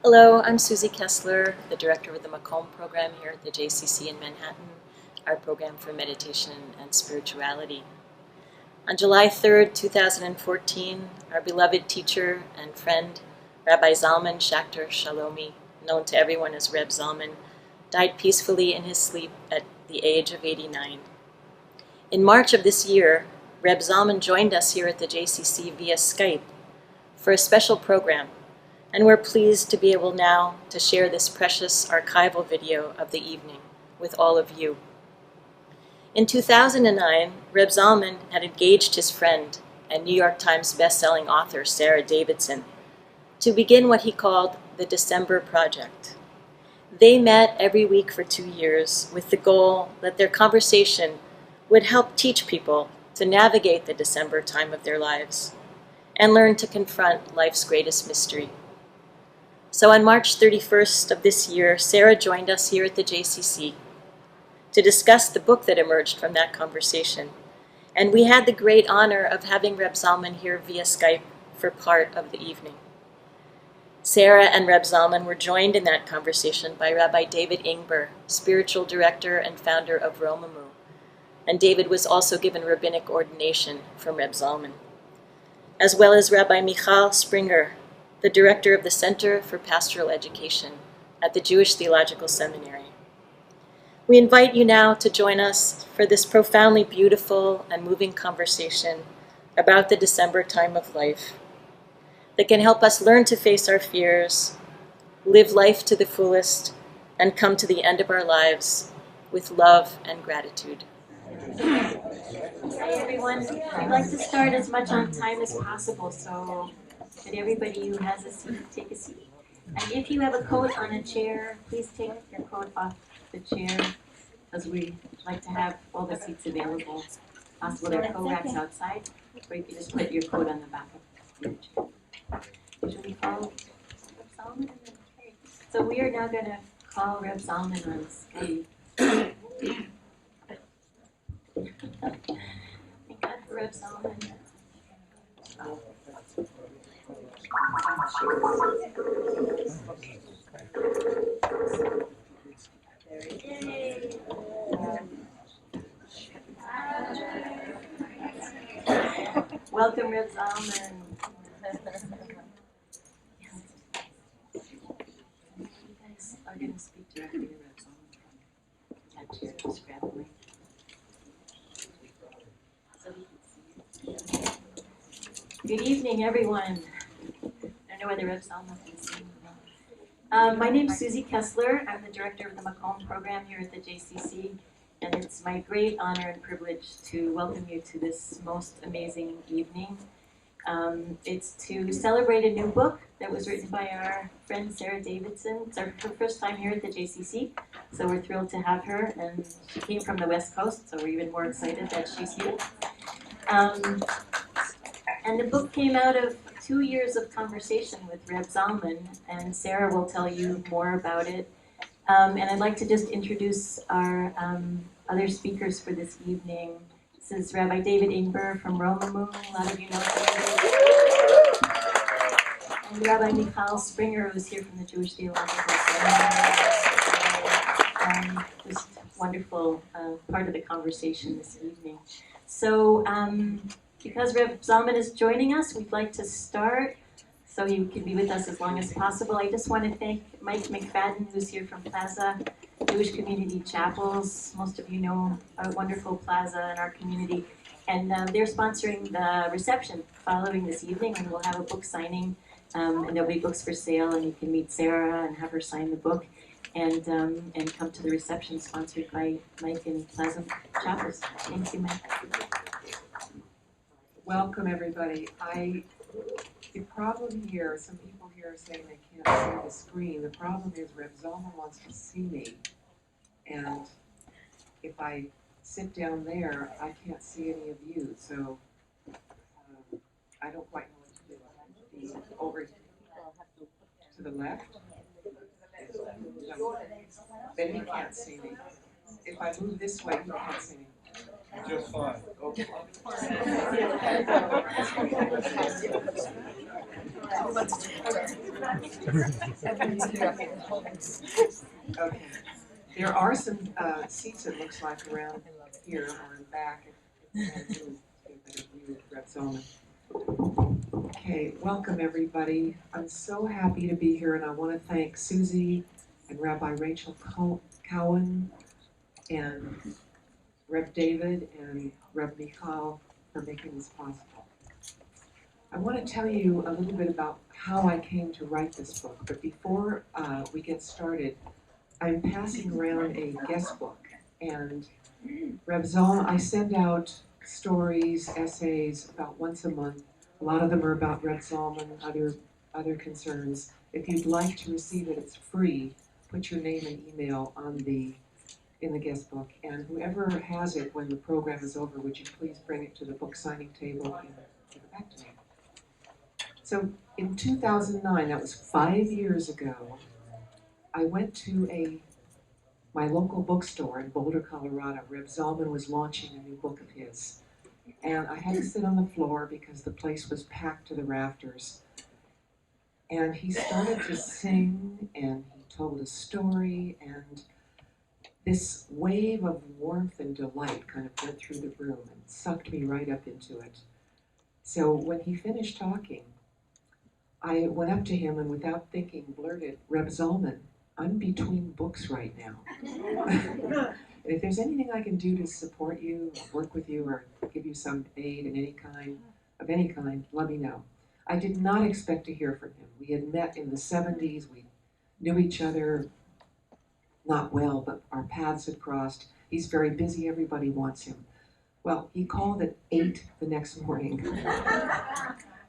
Hello, I'm Susie Kessler, the director of the Mychal program here at the JCC in Manhattan, our program for meditation and spirituality. On July 3rd, 2014, our beloved teacher and friend, Rabbi Zalman Schachter-Shalomi, known to everyone as Reb Zalman, died peacefully in his sleep at the age of 89. In March of this year, Reb Zalman joined us here at the JCC via Skype for a special program, and we're pleased to be able now to share this precious archival video of the evening with all of you. In 2009, Reb Zalman had engaged his friend and New York Times bestselling author Sara Davidson to begin what he called the December Project. They met every week for 2 years with the goal that their conversation would help teach people to navigate the December time of their lives and learn to confront life's greatest mystery. So on March 31st of this year, Sara joined us here at the JCC to discuss the book that emerged from that conversation. And we had the great honor of having Reb Zalman here via Skype for part of the evening. Sara and Reb Zalman were joined in that conversation by Rabbi David Ingber, spiritual director and founder of Romamu. And David was also given rabbinic ordination from Reb Zalman, as well as Rabbi Mychal Springer, the director of the Center for Pastoral Education at the Jewish Theological Seminary. We invite you now to join us for this profoundly beautiful and moving conversation about the December time of life that can help us learn to face our fears, live life to the fullest, and come to the end of our lives with love and gratitude. Hi everyone, we'd like to start as much on time as possible, so that everybody who has a seat, take a seat. And if you have a coat on a chair, please take your coat off the chair, because we like to have all the seats available. Possible there are coat racks outside, or you can just put your coat on the back of your chair. Should we call Reb Zalman? So we are now going to call Reb Zalman on Skype. Thank God for Reb Zalman. Oh. Welcome, Reb Zalman. You guys are going to speak directly to Reb Zalman. That chair, just grab the mic. So we can see you. Good evening, everyone. I don't know whether Reb Zalman can see me. My name is Susie Kessler. I'm the director of the Mychal program here at the JCC, and it's my great honor and privilege to welcome you to this most amazing evening. It's to celebrate a new book that was written by our friend Sara Davidson. It's her first time here at the JCC, so we're thrilled to have her, and she came from the West Coast, so we're even more excited that she's here. And the book came out of 2 years of conversation with Reb Zalman, and Sara will tell you more about it. And I'd like to just introduce our other speakers for this evening. This is Rabbi David Ingber from Romamu. A lot of you know him. And Rabbi Mychal Springer, who's here from the Jewish Theological Seminary. Just wonderful part of the conversation this evening. So, because Reb Zalman is joining us, we'd like to start so you can be with us as long as possible. I just want to thank Mike McFadden, who's here from Plaza Jewish Community Chapels. Most of you know a wonderful plaza in our community. And they're sponsoring the reception following this evening, and we'll have a book signing, and there'll be books for sale, and you can meet Sara and have her sign the book, and come to the reception sponsored by Mike and Plaza Chapels. Thank you, Mike. Welcome, everybody. The problem here, some people here are saying they can't see the screen. The problem is Reb Zalman wants to see me, and if I sit down there, I can't see any of you, so I don't quite know what to do. Over to the left, then he can't see me. If I move this way, he can't see me. Just fine. Okay. Okay. There are some seats, it looks like, around here or in the back. If you want to get a better view of Reb Zalman. Okay, welcome everybody. I'm so happy to be here, and I want to thank Susie and Rabbi Rachel Cowan and Reb David and Reb Mychal for making this possible. I want to tell you a little bit about how I came to write this book, but before we get started, I'm passing around a guest book, and Reb Zalman, I send out stories, essays about once a month. A lot of them are about Reb Zalman, other concerns. If you'd like to receive it, it's free. Put your name and email in the guest book, and whoever has it when the program is over, would you please bring it to the book signing table and give it back to me. So in 2009, that was 5 years ago, I went to my local bookstore in Boulder, Colorado. Reb Zalman was launching a new book of his. And I had to sit on the floor because the place was packed to the rafters. And he started to sing, and he told a story, and this wave of warmth and delight kind of went through the room and sucked me right up into it. So when he finished talking, I went up to him and without thinking blurted, "Reb Zalman, I'm between books right now. And if there's anything I can do to support you, or work with you, or give you some aid in any kind, let me know." I did not expect to hear from him. We had met in the 70s. We knew each other not well, but our paths had crossed. He's very busy. Everybody wants him. Well, he called at 8 the next morning,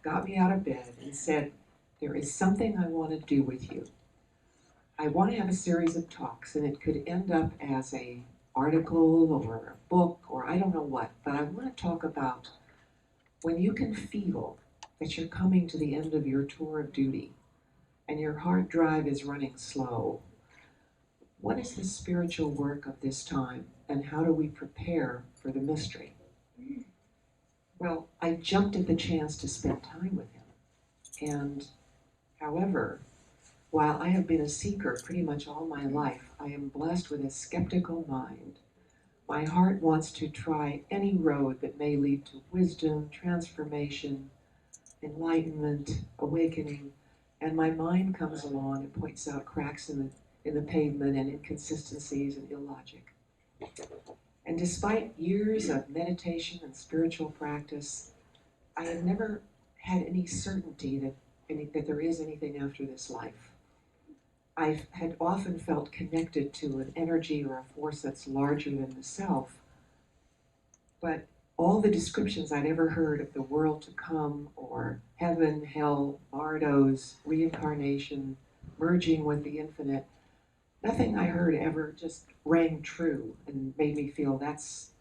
got me out of bed, and said, "There is something I want to do with you. I want to have a series of talks, and it could end up as an article or a book or I don't know what, but I want to talk about when you can feel that you're coming to the end of your tour of duty and your hard drive is running slow. What is the spiritual work of this time, and how do we prepare for the mystery?" Well, I jumped at the chance to spend time with him. And however, while I have been a seeker pretty much all my life, I am blessed with a skeptical mind. My heart wants to try any road that may lead to wisdom, transformation, enlightenment, awakening, and my mind comes along and points out cracks in the pavement and inconsistencies and illogic. And despite years of meditation and spiritual practice, I have never had any certainty that there is anything after this life. I had often felt connected to an energy or a force that's larger than the self, but all the descriptions I'd ever heard of the world to come, or heaven, hell, bardos, reincarnation, merging with the infinite, nothing I heard ever just rang true and made me feel that's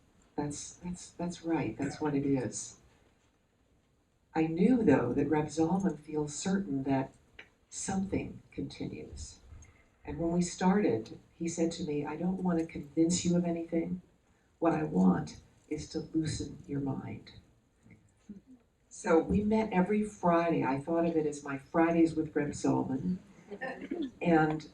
right, that's what it is. I knew, though, that Reb Zalman feels certain that something continues. And when we started, he said to me, "I don't want to convince you of anything. What I want is to loosen your mind." So we met every Friday. I thought of it as my Fridays with Reb Zalman. And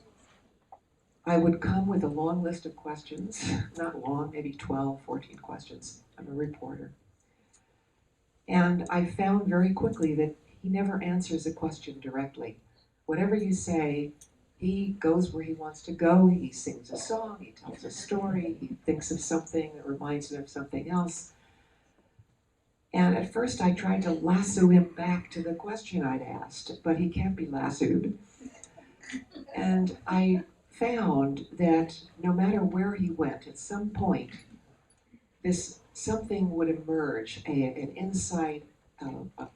I would come with a long list of questions, not long, maybe 12, 14 questions. I'm a reporter. And I found very quickly that he never answers a question directly. Whatever you say, he goes where he wants to go. He sings a song, he tells a story, he thinks of something that reminds him of something else. And at first I tried to lasso him back to the question I'd asked, but he can't be lassoed. And I found that no matter where he went, at some point, something would emerge, an insight,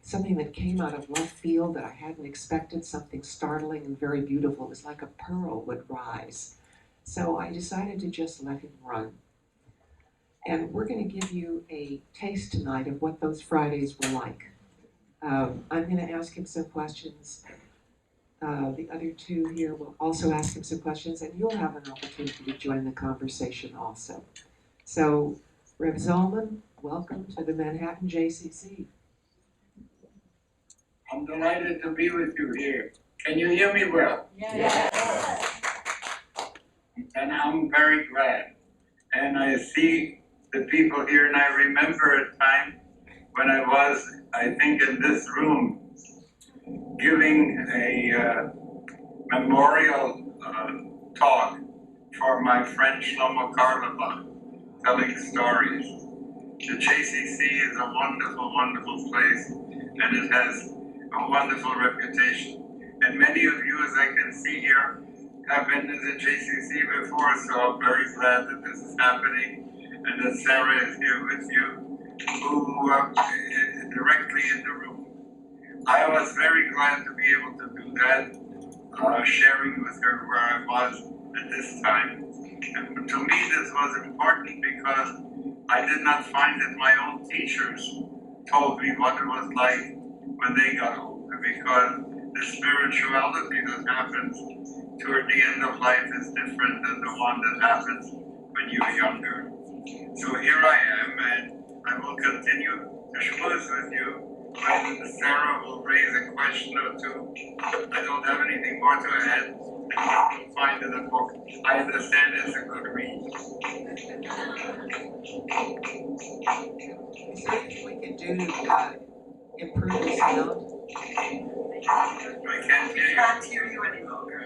something that came out of left field that I hadn't expected, something startling and very beautiful. It was like a pearl would rise. So I decided to just let him run. And we're going to give you a taste tonight of what those Fridays were like. I'm going to ask him some questions. The other two here will also ask him some questions, and you'll have an opportunity to join the conversation also. So, Reb Zalman, welcome to the Manhattan JCC. I'm delighted to be with you here. Can you hear me well? Yes. And I'm very glad. And I see the people here, and I remember a time when I was, I think, in this room, giving a memorial talk for my friend Shlomo Karlova, telling stories. The JCC is a wonderful, wonderful place, and it has a wonderful reputation. And many of you, as I can see here, have been to the JCC before, so I'm very glad that this is happening, and that Sara is here with you, who directly in the room. I was very glad to be able to do that, sharing with her where I was at this time. And to me, this was important because I did not find that my own teachers told me what it was like when they got older, because the spirituality that happens toward the end of life is different than the one that happens when you're younger. So here I am, and I will continue to schmooze with you. When Sara will raise a question or two, I don't have anything more to add. And you can find in the book. I understand it's a good read. Is there anything we can do to improve the sound? I can't hear you. Can't hear you any longer.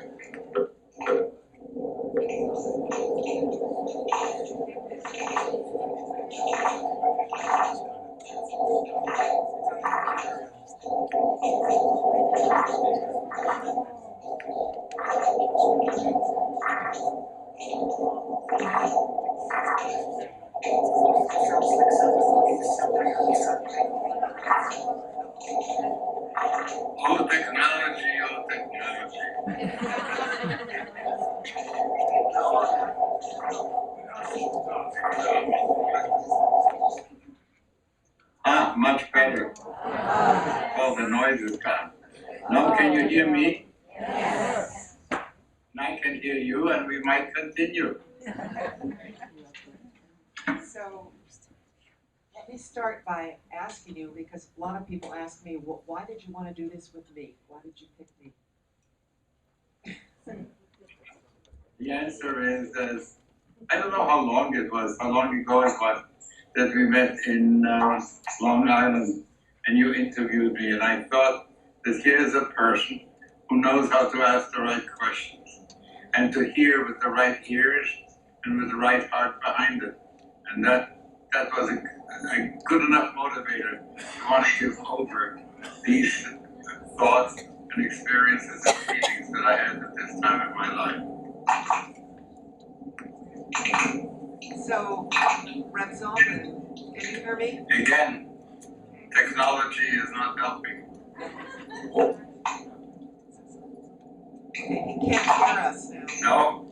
Oh, technology, oh, technology. Ah, much better. Oh, the noise is gone. Now can you hear me? Yes. And I can hear you, and we might continue. So, let me start by asking you, because a lot of people ask me, well, why did you want to do this with me? Why did you pick me? The answer is, I don't know how long ago it was, that we met in Long Island, and you interviewed me, and I thought that here's a person who knows how to ask the right questions, and to hear with the right ears, and with the right heart behind it. And that was a good enough motivator to want to give over these thoughts and experiences and feelings that I had at this time in my life. So, Reb Zalman, can you hear me? Again, technology is not helping. He can't hear us now. No?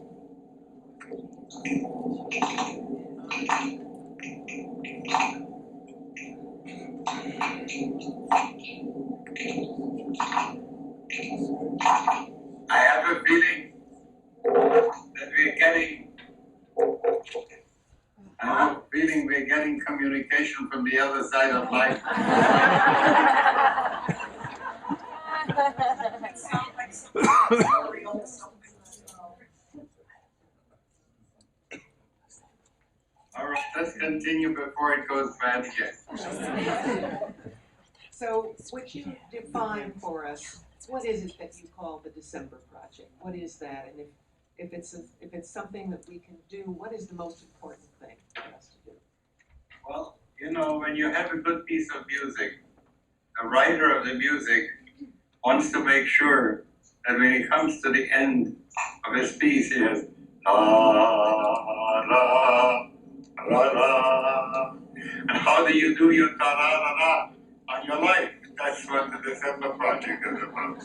I have a feeling that we're getting communication from the other side of life. All right, let's continue before it goes bad again. So, would you define for us, what is it that you call the December Project? What is that? And if it's something that we can do, what is the most important thing for us to do? Well, when you have a good piece of music, the writer of the music wants to make sure that when he comes to the end of his piece, he has la la la la. And how do you do your ta la la la on your life? That's what the December Project is about.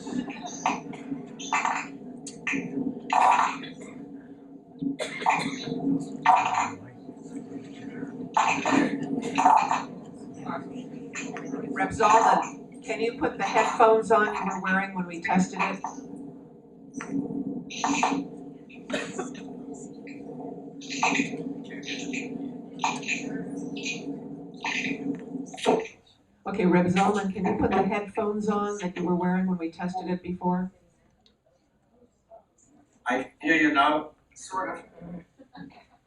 Reb Zalman, can you put the headphones on you were wearing when we tested it? Okay, Reb Zalman, can you put the headphones on that you were wearing when we tested it before? I hear you now. Sort of.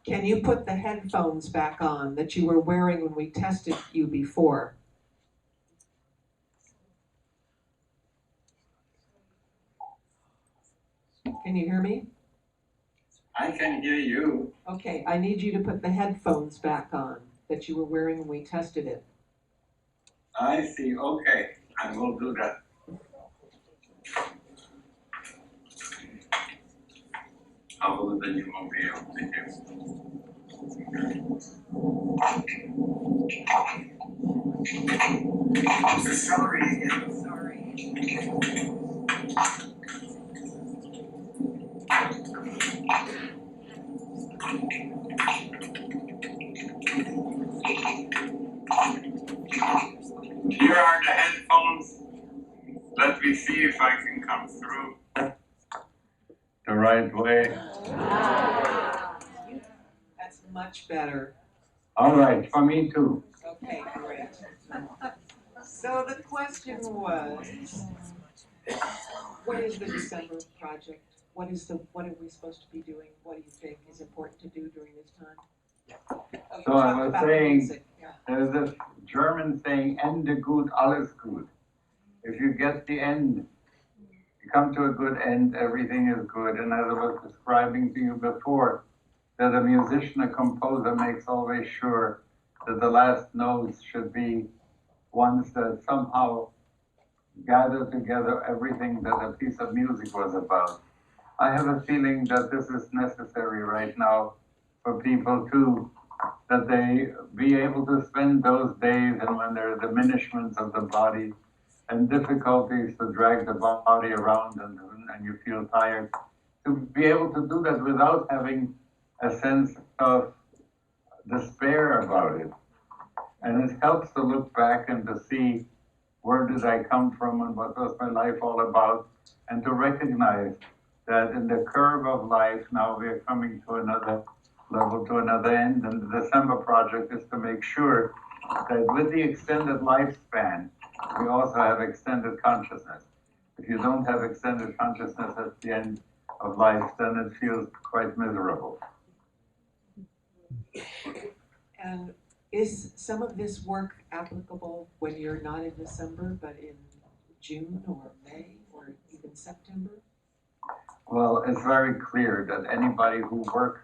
Can you put the headphones back on that you were wearing when we tested you before? Can you hear me? I can hear you. Okay, I need you to put the headphones back on that you were wearing when we tested it. I see. Okay, I will do that. How will then you won't be able to hear? Sorry. Here are the headphones. Let me see if I can come through the right way. That's much better. All right, for me too. Okay, great. So the question was, what is the December project? What are we supposed to be doing? What do you think is important to do during this time? Oh, So I was saying, yeah. there's this German saying, Ende gut, alles gut. If you get the end, you come to a good end, everything is good. And as I was describing to you before, that a musician, a composer makes always sure that the last notes should be ones that somehow gather together everything that a piece of music was about. I have a feeling that this is necessary right now for people too, that they be able to spend those days and when there are diminishments of the body and difficulties to drag the body around and you feel tired, to be able to do that without having a sense of despair about it. And it helps to look back and to see where did I come from and what was my life all about, and to recognize that in the curve of life now we are coming to another level, to another end. And the December project is to make sure that with the extended lifespan, we also have extended consciousness. If you don't have extended consciousness at the end of life, then it feels quite miserable. And is some of this work applicable when you're not in December, but in June or May or even September? Well, it's very clear that anybody who works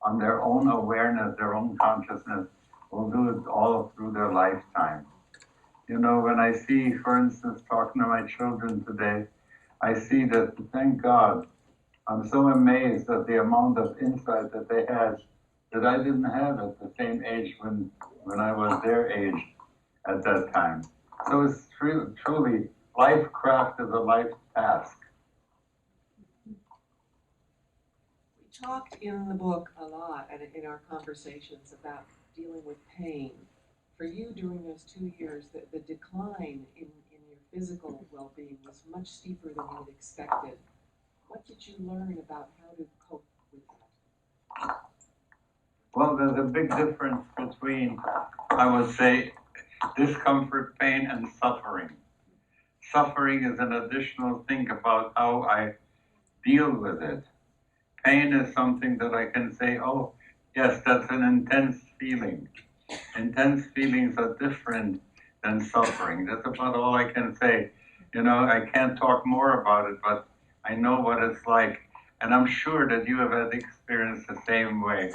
on their own awareness, their own consciousness, will do it all through their lifetime. You know, when I see, for instance, talking to my children today, I see that, thank God, I'm so amazed at the amount of insight that they had that I didn't have at the same age when I was their age at that time. So it's truly, life craft is a life task. We talked in the book a lot and in our conversations about dealing with pain. For you during those 2 years, the decline in your physical well-being was much steeper than you had expected. What did you learn about how to cope with that? Well, there's a big difference between, I would say, discomfort, pain, and suffering. Suffering is an additional thing about how I deal with it. Pain is something that I can say, oh, yes, that's an intense feeling. Intense feelings are different than suffering. That's about all I can say. You know, I can't talk more about it, but I know what it's like. And I'm sure that you have had experience the same way.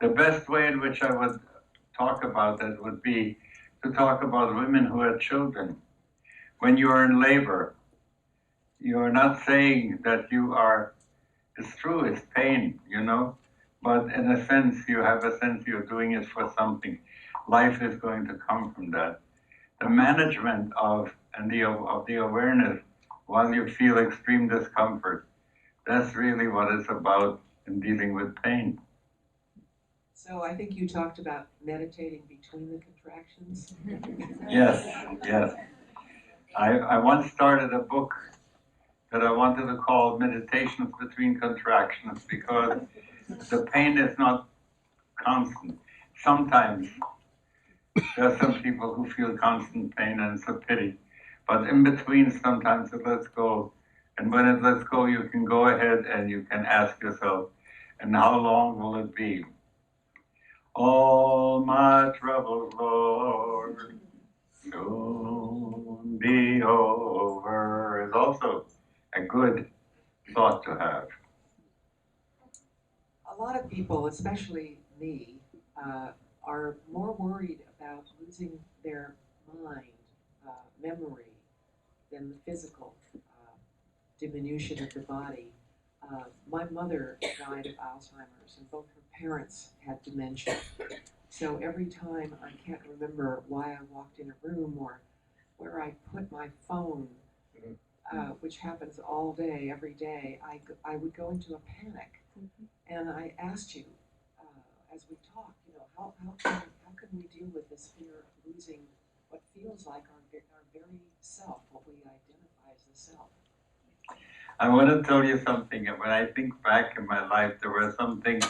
The best way in which I would talk about that would be to talk about women who have children. When you are in labor, you are not saying that you are, it's true, it's pain, you know, but in a sense, you have a sense you're doing it for something. Life is going to come from that. The management of the awareness while you feel extreme discomfort, that's really what it's about in dealing with pain. So I think you talked about meditating between the contractions. Yes. I once started a book that I wanted to call Meditations Between Contractions because the pain is not constant. Sometimes There are some people who feel constant pain and it's a pity. But in between, sometimes it lets go. And when it lets go, you can go ahead and you can ask yourself, and how long will it be? All my troubles, Lord, soon be over, is also a good thought to have. A lot of people, especially me, are more worried about losing their mind, memory, than the physical diminution of the body. My mother died of Alzheimer's, and both her parents had dementia. So every time I can't remember why I walked in a room or where I put my phone, which happens all day, every day, I would go into a panic. And I asked you, as we talked, how can we deal with this fear of losing what feels like our very self, what we identify as the self? I want to tell you something. When I think back in my life, there were some things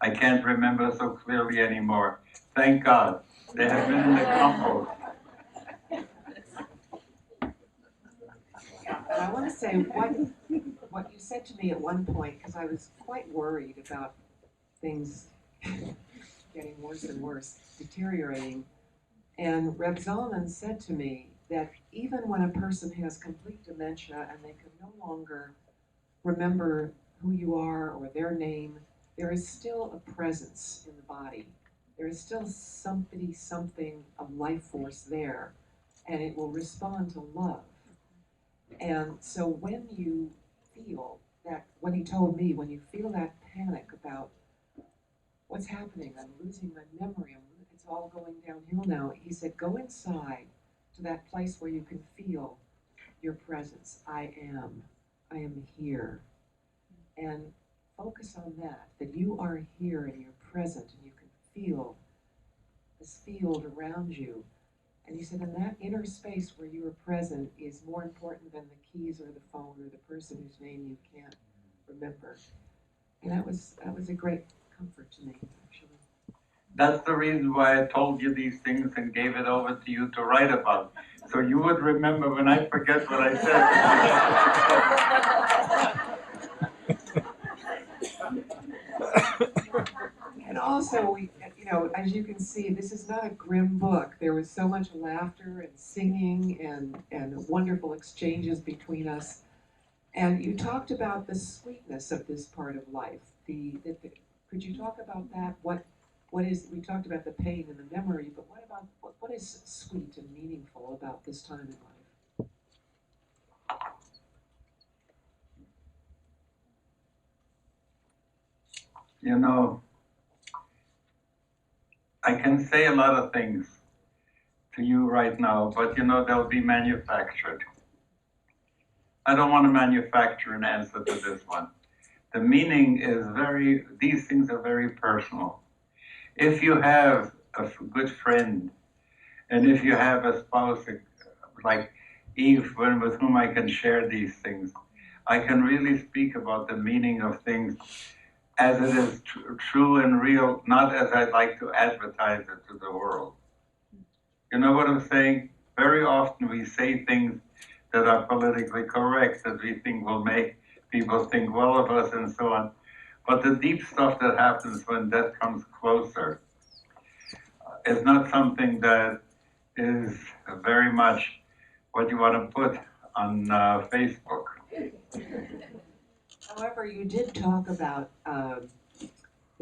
I can't remember so clearly anymore. Thank God. They have been in the compost. And I want to say what you said to me at one point, because I was quite worried about things getting worse and worse, deteriorating. And Reb Zalman said to me that even when a person has complete dementia and they can no longer remember who you are or their name, there is still a presence in the body. There is still something of life force there, and it will respond to love. And so when you feel that, when he told me, when you feel that panic about what's happening, I'm losing my memory, it's all going downhill now, he said, go inside to that place where you can feel your presence. I am here. And focus on that you are here and you're present and you can feel this field around you. And he said, and that inner space where you are present is more important than the keys or the phone or the person whose name you can't remember. And that was a great comfort to me, actually. That's the reason why I told you these things and gave it over to you to write about. So you would remember when I forget what I said. And also, as you can see, this is not a grim book. There was so much laughter and singing and wonderful exchanges between us. And you talked about the sweetness of this part of life. Could you talk about that? What is, we talked about the pain and the memory, but what is sweet and meaningful about this time in life? I can say a lot of things to you right now, but they'll be manufactured. I don't want to manufacture an answer to this one. The meaning is these things are very personal. If you have a good friend, and if you have a spouse like Eve, with whom I can share these things, I can really speak about the meaning of things as it is true and real, not as I'd like to advertise it to the world. You know what I'm saying? Very often we say things that are politically correct, that we think will make people think well of us and so on. But the deep stuff that happens when death comes closer is not something that is very much what you want to put on Facebook. However, you did talk about the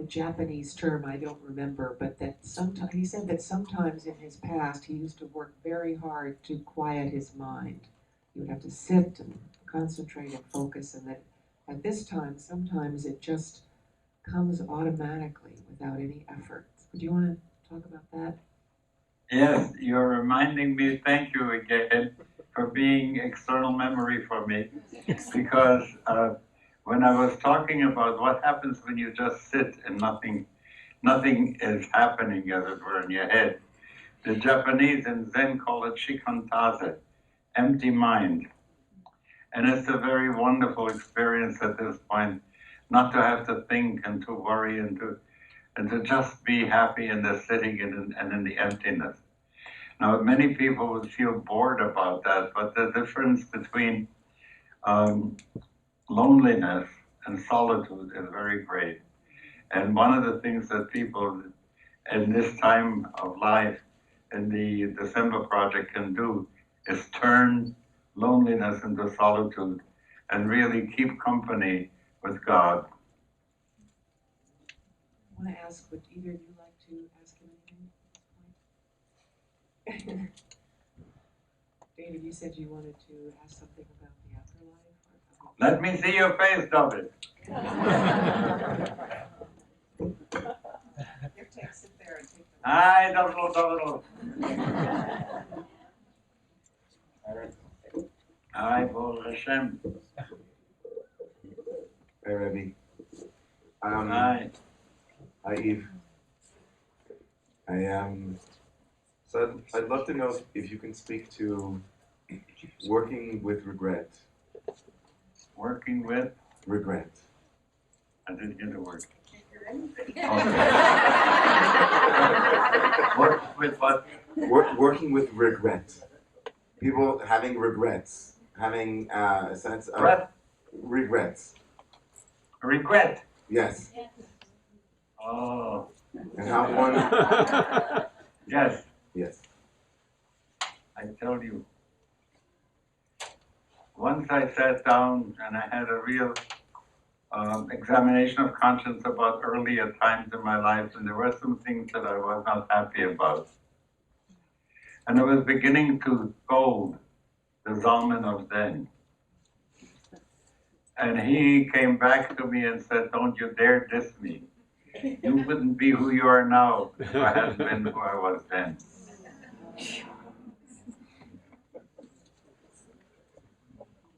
Japanese term, I don't remember, but that sometimes, he said that sometimes in his past he used to work very hard to quiet his mind. He would have to sit and concentrate and focus, and that at this time, sometimes it just comes automatically without any effort. Would you want to talk about that? Yes, you're reminding me, thank you again, for being external memory for me, because when I was talking about what happens when you just sit and nothing is happening, as it were, in your head, the Japanese in Zen call it shikantaze, empty mind. And it's a very wonderful experience at this point, not to have to think and to worry and and to just be happy in the sitting and in the emptiness. Now, many people would feel bored about that, but the difference between loneliness and solitude is very great. And one of the things that people in this time of life in the December Project can do is turn loneliness into solitude and really keep company with God. I want to ask, would either of you like to ask him anything at this point? David, you said you wanted to ask something about the afterlife? Let me see your face, David. Sit there and take the... Hi, David. Hi, Baruch Hashem. Hi, Rabbi. Hi. Hi, Eve. So I'd love to know if you can speak to working with regret. Working with? Regret. I didn't get the word. Work with what? Working with regret. People having regrets. Having a sense of... What? Regrets. Regret? Yes. Oh. And how one... Yes. Yes. I tell you. Once I sat down and I had a real examination of conscience about earlier times in my life, and there were some things that I was not happy about. And I was beginning to scold the Zalman of then. And he came back to me and said, "Don't you dare diss me. You wouldn't be who you are now if I hadn't been who I was then."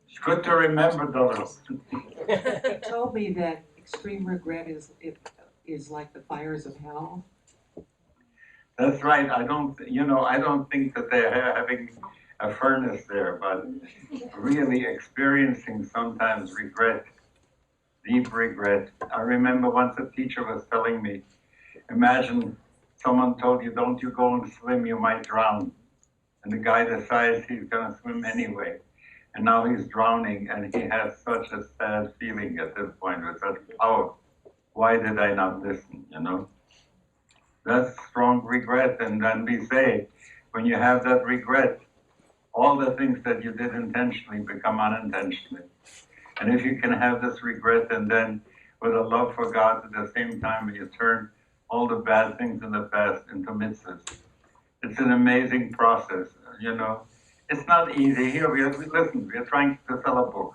It's good to remember those. He told me that extreme regret is like the fires of hell. That's right. I don't think that they're having a furnace there, but really experiencing sometimes regret, deep regret. I remember once a teacher was telling me, imagine someone told you, "Don't you go and swim, you might drown." And the guy decides he's going to swim anyway. And now he's drowning, and he has such a sad feeling at this point with such power. Why did I not listen, That's strong regret. And then we say, when you have that regret, all the things that you did intentionally become unintentionally. And if you can have this regret and then with a love for God at the same time, you turn all the bad things in the past into mitzvahs. It's an amazing process, It's not easy. Here, we are trying to sell a book.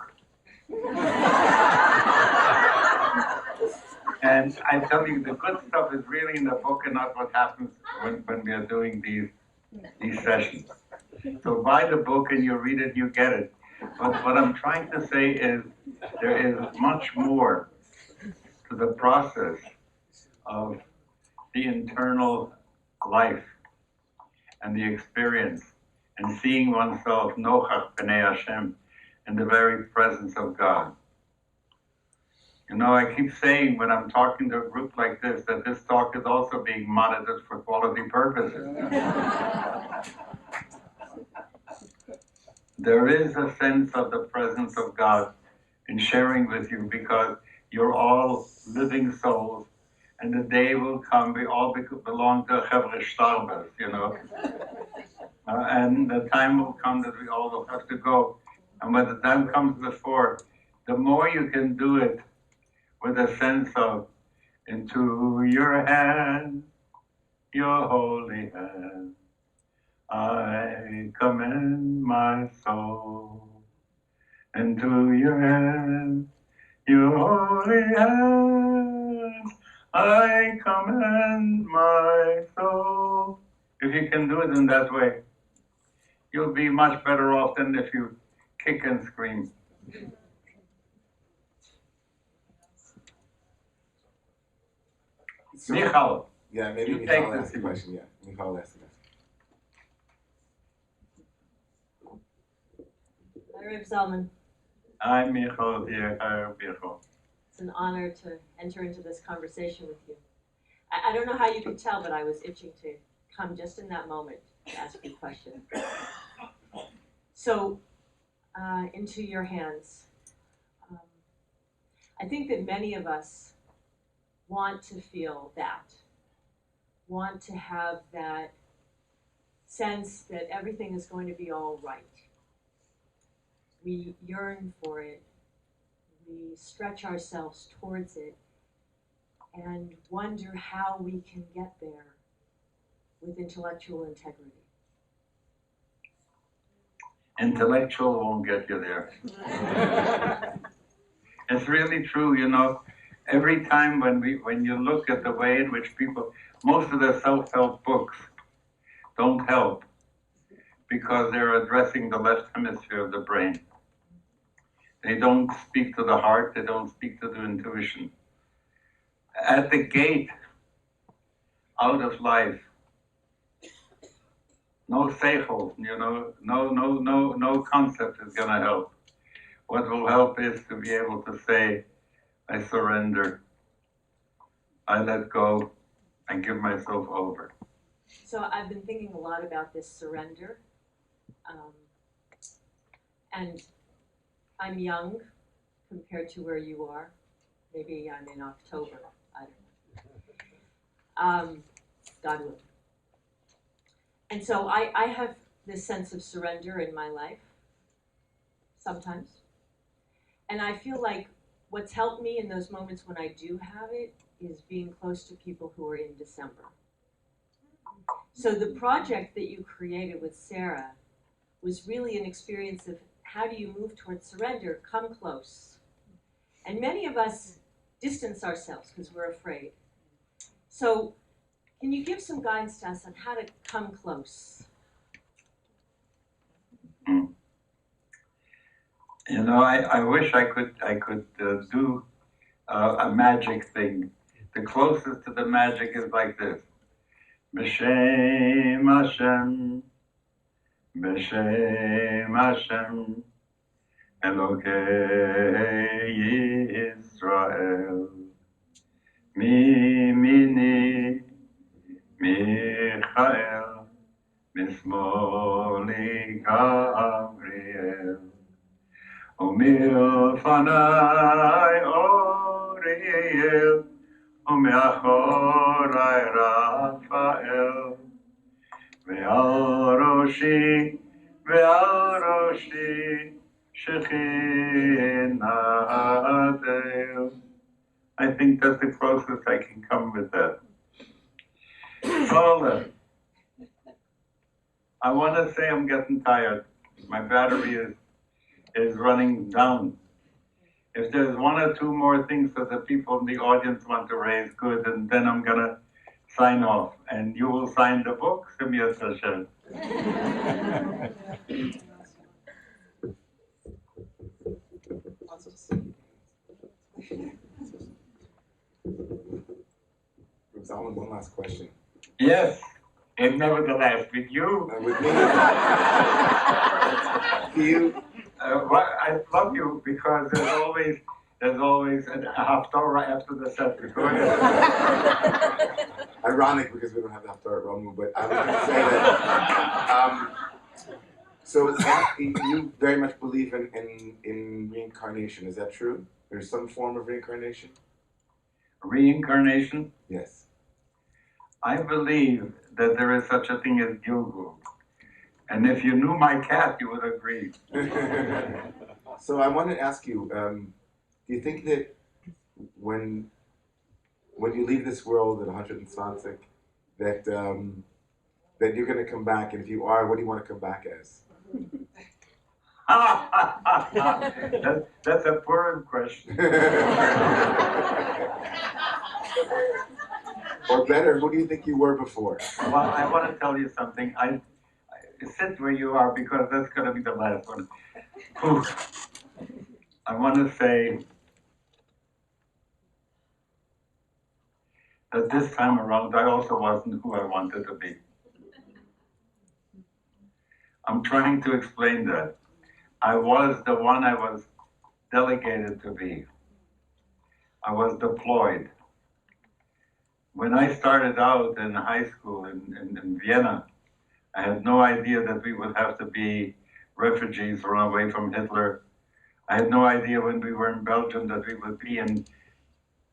And I tell you, the good stuff is really in the book and not what happens when we are doing these sessions. So buy the book and you read it, you get it. But what I'm trying to say is there is much more to the process of the internal life and the experience and seeing oneself nochach b'nei Hashem in the very presence of God. I keep saying when I'm talking to a group like this that this talk is also being monitored for quality purposes. There is a sense of the presence of God in sharing with you because you're all living souls, and the day will come, we all belong to Schachter-Shalomi, and the time will come that we all will have to go. And when the time comes before, the more you can do it with a sense of, into your hand, your holy hand, I commend my soul. Into your hand, your holy hand, I commend my soul. If you can do it in that way, you'll be much better off than if you kick and scream. So, Mychal. Yeah, maybe You Mychal asked the question. Yeah, Mychal asked the question. Hi, Reb Zalman. Hi, Mychal, dear. Hi, Mychal. It's an honor to enter into this conversation with you. I don't know how you could tell, but I was itching to come just in that moment to ask you a question. So, into your hands. I think that many of us want to feel that, want to have that sense that everything is going to be all right. We yearn for it, we stretch ourselves towards it, and wonder how we can get there with intellectual integrity. Intellectual won't get you there. It's really true, you know. Every time when you look at the way in which people, most of the self-help books don't help because they're addressing the left hemisphere of the brain. They don't speak to the heart, they don't speak to the intuition. At the gate out of life, no seichel, you know, no concept is gonna help. What will help is to be able to say, I surrender, I let go, and give myself over. So I've been thinking a lot about this surrender, and I'm young compared to where you are. Maybe I'm in October, I don't know. God willing. And so I have this sense of surrender in my life, sometimes. And I feel like what's helped me in those moments when I do have it is being close to people who are in December. So the project that you created with Sara was really an experience of how do you move towards surrender, come close. And many of us distance ourselves because we're afraid. So can you give some guidance to us on how to come close? You know, I wish I could do a magic thing. The closest to the magic is like this. B'Shem Hashem, B'Shem Hashem, Elokei Yisrael, Mimini, Mychal, Mismoli Gabriel, Umilfanai Oriel, Umeachorai Raphael, Ve'al Roshi, Shechinadel. I think that's the closest I can come with that. Solitude. I want to say I'm getting tired. My battery is running down. If there's one or two more things that the people in the audience want to raise, good, and then I'm gonna sign off. And you will sign the book, Simyas Hashem. Reb Zalman, one last question. Yes, and nevertheless, with you. With me? You. I love you because there's always a haftarah after the set. Ironic because we don't have the haftarah at Ramu, but I was going to say that. So you very much believe in reincarnation. Is that true? There's some form of reincarnation? Reincarnation? Yes. I believe that there is such a thing as Gilgul. And if you knew my cat, you would agree. So I want to ask you, do you think that when you leave this world at 120, that you're going to come back? And if you are, what do you want to come back as? That's a Purim question. Or better, who do you think you were before? Well, I want to tell you something. I sit where you are because that's going to be the last one. I want to say that this time around, I also wasn't who I wanted to be. I'm trying to explain that. I was the one I was delegated to be. I was deployed. when I started out in high school in Vienna, I had no idea that we would have to be refugees run away from Hitler. I had no idea when we were in Belgium that we would be in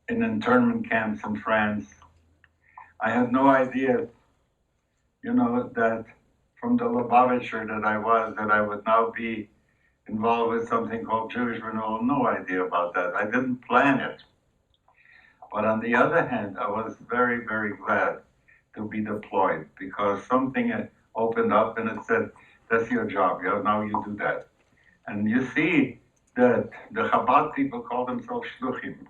internment camps in France. I had no idea, that from the Lubavitcher that I was, that I would now be involved with something called Jewish Renewal. No idea about that. I didn't plan it. But on the other hand, I was very, very glad to be deployed because something opened up and it said, that's your job, now you do that. And you see that the Chabad people call themselves shluchim.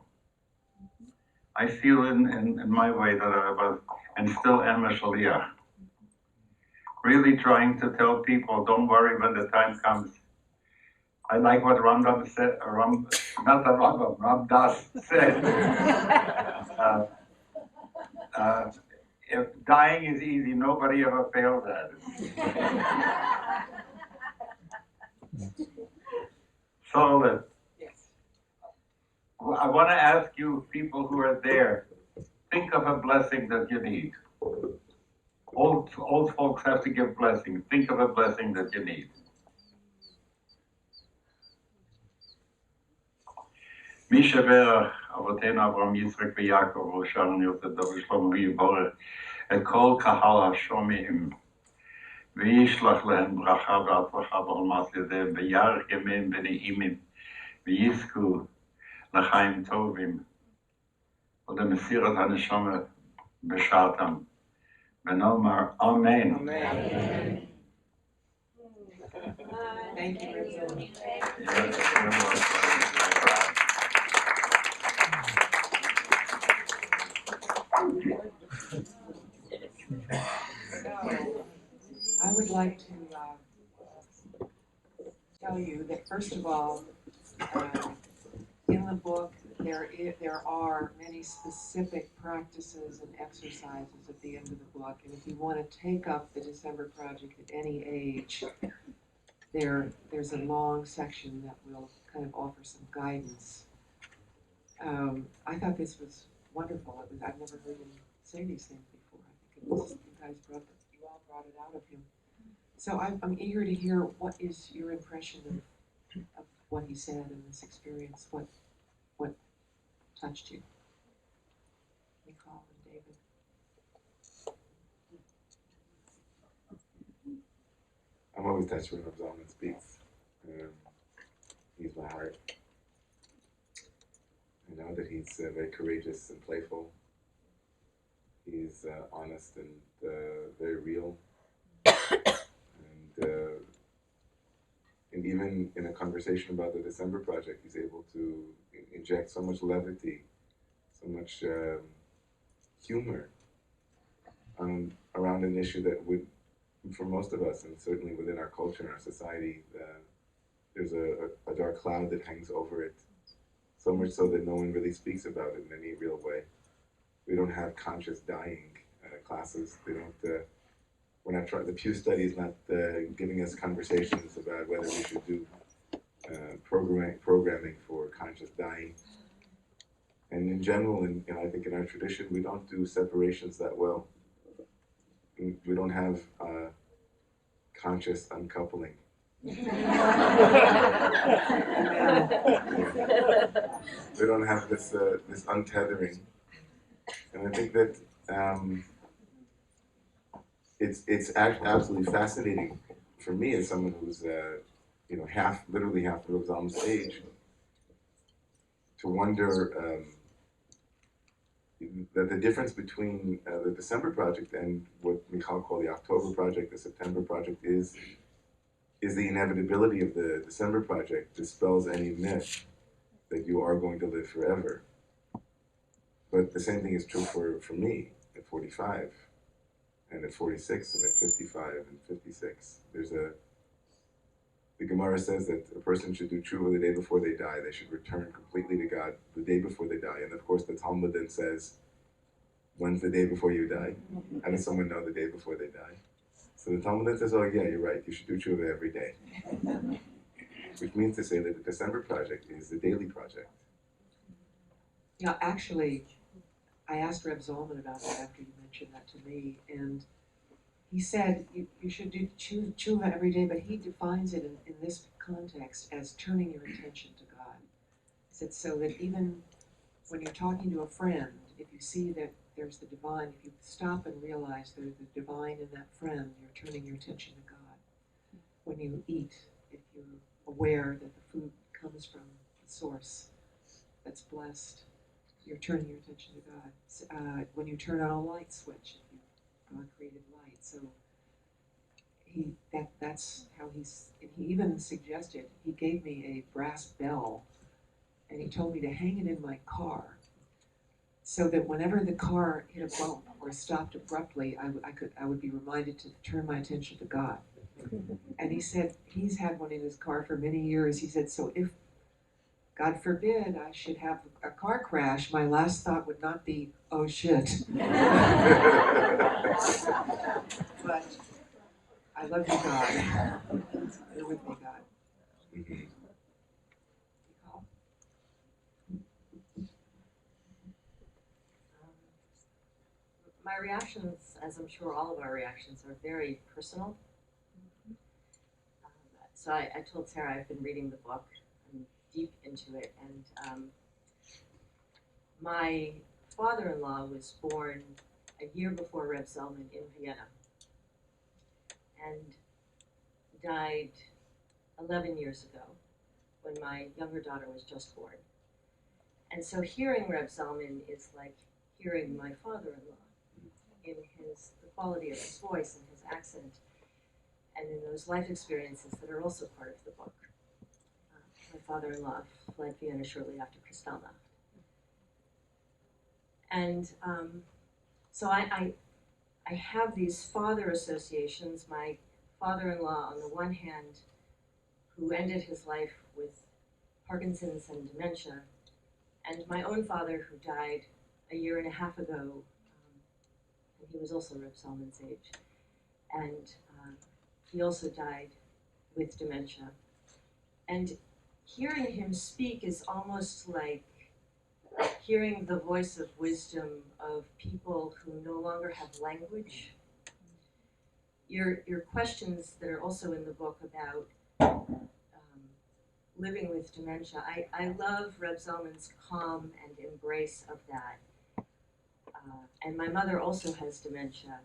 I feel in my way that I was and still am a shaliach. Really trying to tell people, don't worry when the time comes. I like what Rambam said, not the Rambam, Ram Das said. If dying is easy, nobody ever fails at it. So, I want to ask you, people who are there, think of a blessing that you need. Old folks have to give blessings. Think of a blessing that you need. Misha Berach, Avotena Avraham Yitzchak v'Yakov, Roshan Yosef David Shlomo Yiborech, et kol kahal hashomim, v'yishlach lehem bracha v'atzlacha b'holmas yadeh, v'yarech yemim v'ne'imim, v'yizku l'chaim tovim, v'lemesirat haneshama b'shatam, v'nomar Amen. Amen. Thank you, Reb Zalman. So, I would like to tell you that first of all, in the book there are many specific practices and exercises at the end of the book, and if you want to take up the December Project at any age, there's a long section that will kind of offer some guidance. I thought this was wonderful. I've never heard him say these things before. I think you all brought it out of him. So I'm eager to hear what is your impression of what he said in this experience. What touched you? Mychal and David. I'm always touched when Reb Zalman speaks. He's my heart. I know that he's very courageous and playful. He's honest and very real. And even in a conversation about the December Project, he's able to inject so much levity, so much humor around an issue that would, for most of us, and certainly within our culture and our society, there's a dark cloud that hangs over it, so much so that no one really speaks about it in any real way. We don't have conscious dying classes. They don't. We're not trying. The Pew Study is not giving us conversations about whether we should do programming for conscious dying. And in general, I think in our tradition, we don't do separations that well. We don't have conscious uncoupling. We don't have this untethering, and I think that it's absolutely fascinating for me as someone who's literally half Reb Zalman's age, to wonder that the difference between the December Project and what Mychal called the October Project, the September Project, is the inevitability of the December Project dispels any myth that you are going to live forever. But the same thing is true for me at 45, and at 46, and at 55, and 56. The Gemara says that a person should do tshuva the day before they die. They should return completely to God the day before they die. And of course, the Talmud then says, when's the day before you die? How does someone know the day before they die? So the Talmud then says, oh yeah, you're right, you should do tshuva every day. Which means to say that the December Project is the daily project. Yeah, actually, I asked Reb Zalman about that after you mentioned that to me, and he said you should do tshuva every day, but he defines it in this context as turning your attention to God. He said so that even when you're talking to a friend, if you see that there's the divine, if you stop and realize there's the divine in that friend, you're turning your attention to God. When you eat, if you're aware that the food comes from the source that's blessed, you're turning your attention to God. When you turn on a light switch, if God created light, so that's how he even suggested, he gave me a brass bell, and he told me to hang it in my car, so that whenever the car hit a bump or stopped abruptly, I would be reminded to turn my attention to God. And he said he's had one in his car for many years. He said, so if, God forbid, I should have a car crash, my last thought would not be, oh shit. But I love you, God. You're with me, God. Mychal. My reactions, as I'm sure all of our reactions, are very personal. So I told Sarah I've been reading the book. I'm deep into it. And my father-in-law was born a year before Reb Zalman in Vienna and died 11 years ago when my younger daughter was just born. And so hearing Reb Zalman is like hearing my father-in-law in the quality of his voice and his accent, and in those life experiences that are also part of the book. My father-in-law fled Vienna shortly after Kristallnacht. And so I have these father associations. My father-in-law, on the one hand, who ended his life with Parkinson's and dementia, and my own father, who died a year and a half ago, and he was also Reb Zalman's age. And he also died with dementia. And hearing him speak is almost like hearing the voice of wisdom of people who no longer have language. Your questions that are also in the book about living with dementia, I love Reb Zalman's calm and embrace of that. And my mother also has dementia.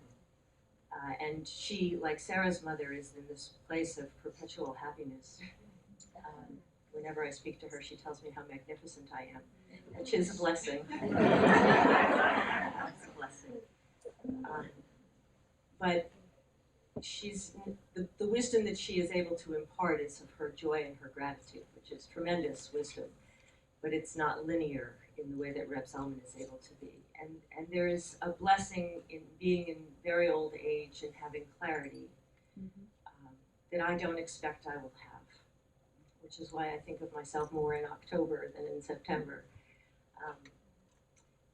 And she, like Sarah's mother, is in this place of perpetual happiness. Whenever I speak to her, she tells me how magnificent I am, which is a blessing. It's a blessing. But she's the wisdom that she is able to impart is of her joy and her gratitude, which is tremendous wisdom. But it's not linear in the way that Reb Zalman is able to be. And there is a blessing in being in very old age and having clarity that I don't expect I will have, which is why I think of myself more in October than in September.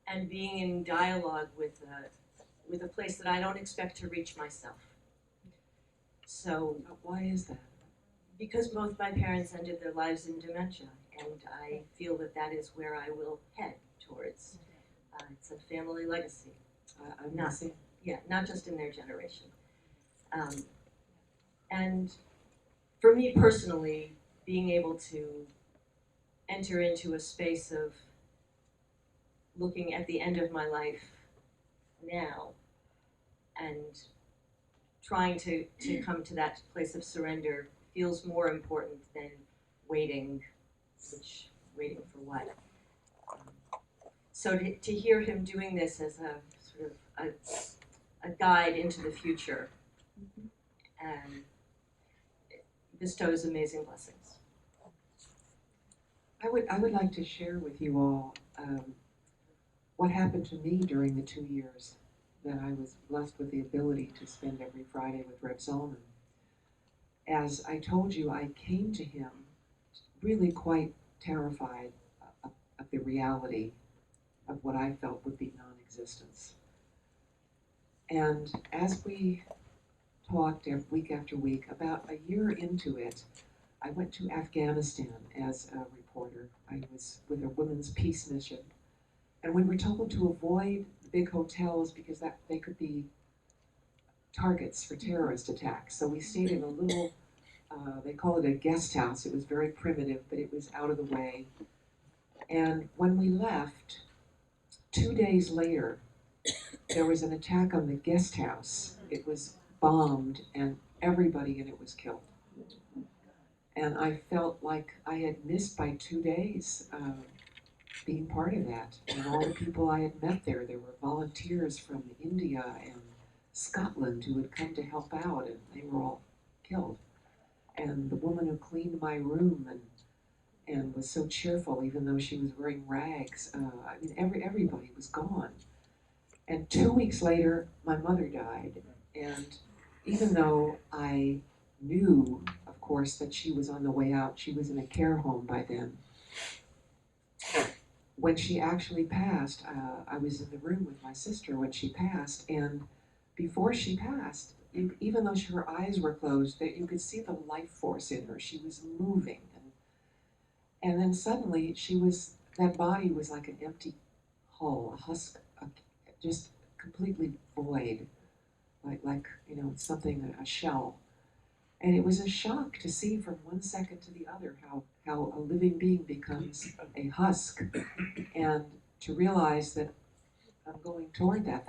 And being in dialogue with a place that I don't expect to reach myself. So Why is that? because both my parents ended their lives in dementia, and I feel that that is where I will head towards. It's a family legacy. I'm Not- missing. Yeah, not just in their generation. And for me personally, being able to enter into a space of looking at the end of my life now and trying to come to that place of surrender feels more important than waiting for what. So to hear him doing this as a sort of a guide into the future and bestows amazing blessings. I would like to share with you all what happened to me during the 2 years that I was blessed with the ability to spend every Friday with Reb Zalman. As I told you, I came to him really quite terrified of the reality of what I felt would be non-existence. And as we talked week after week, about a year into it, I went to Afghanistan as a reporter. I was with a women's peace mission. And we were told to avoid big hotels because that they could be targets for terrorist attacks. So we stayed in a little, they call it a guest house. It was very primitive, but it was out of the way. And when we left, 2 days later, there was an attack on the guest house. It was bombed and everybody in it was killed. And I felt like I had missed by 2 days being part of that. And all the people I had met there were volunteers from India and Scotland who had come to help out, and they were all killed. And the woman who cleaned my room and was so cheerful, even though she was wearing rags, I mean, everybody was gone. And 2 weeks later, my mother died. And even though I knew, of course, that she was on the way out, she was in a care home by then. When she actually passed, I was in the room with my sister when she passed, and before she passed, even though her eyes were closed, that you could see the life force in her. She was moving, and then suddenly that body was like an empty hull, a husk, just completely void, like something, a shell. And it was a shock to see from one second to the other how a living being becomes a husk, and to realize that I'm going toward that.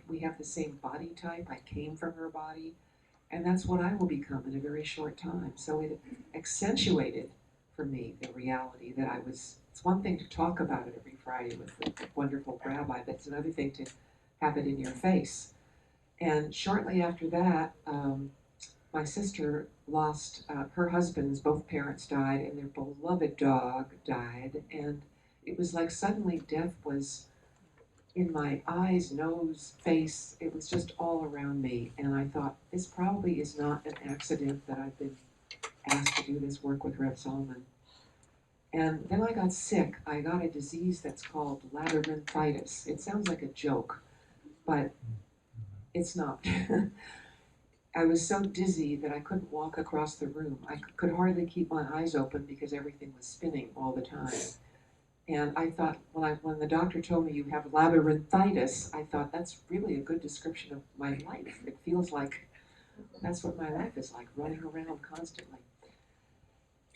We have the same body type. I came from her body, and that's what I will become in a very short time. So it accentuated for me the reality that it's one thing to talk about it every Friday with the wonderful Rabbi, but it's another thing to have it in your face. And shortly after that, my sister lost her husband's, both parents died, and their beloved dog died. And it was like suddenly death was in my eyes, nose, face. It was just all around me. And I thought, this probably is not an accident that I've been asked to do this work with Reb Zalman. And then I got sick. I got a disease that's called labyrinthitis. It sounds like a joke, but it's not. I was so dizzy that I couldn't walk across the room. I could hardly keep my eyes open because everything was spinning all the time. And I thought, when the doctor told me you have labyrinthitis, I thought that's really a good description of my life. It feels like that's what my life is like, running around constantly.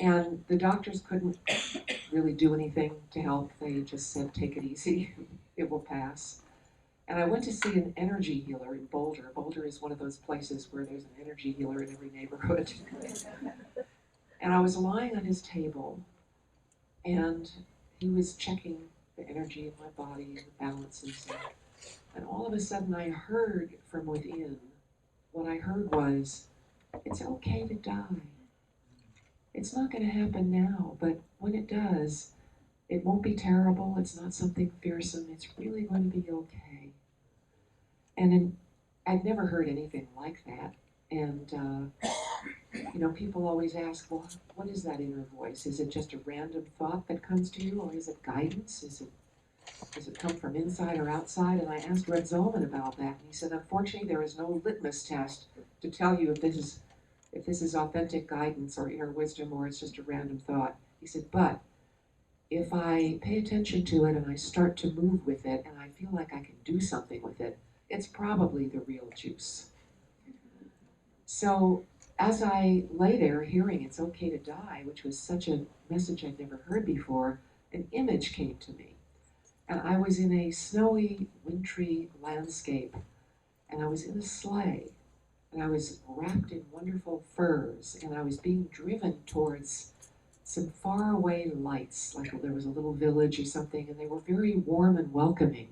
And the doctors couldn't really do anything to help. They just said, take it easy, it will pass. And I went to see an energy healer in Boulder. Boulder is one of those places where there's an energy healer in every neighborhood. And I was lying on his table, and he was checking the energy in my body and the balances. And all of a sudden I heard from within, what I heard was, it's okay to die. It's not going to happen now, but when it does, it won't be terrible. It's not something fearsome. It's really going to be okay. And I'd never heard anything like that. And, people always ask, well, what is that inner voice? Is it just a random thought that comes to you, or is it guidance? Does it come from inside or outside? And I asked Reb Zalman about that, and he said, unfortunately, there is no litmus test to tell you if this is authentic guidance or inner wisdom, or it's just a random thought. He said, but if I pay attention to it and I start to move with it, and I feel like I can do something with it, it's probably the real juice. So as I lay there hearing it's okay to die, which was such a message I'd never heard before, an image came to me. And I was in a snowy, wintry landscape, and I was in a sleigh, and I was wrapped in wonderful furs, and I was being driven towards some faraway lights, like there was a little village or something, and they were very warm and welcoming.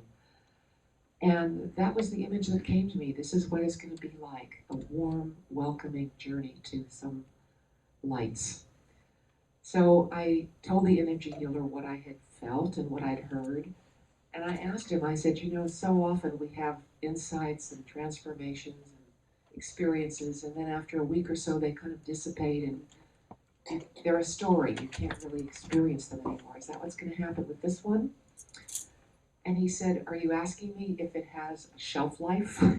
And that was the image that came to me. This is what it's going to be like, a warm, welcoming journey to some lights. So I told the energy healer what I had felt and what I'd heard. And I asked him, I said, so often we have insights and transformations and experiences, and then after a week or so they kind of dissipate and they're a story. You can't really experience them anymore. Is that what's going to happen with this one? And he said, are you asking me if it has a shelf life? Yeah,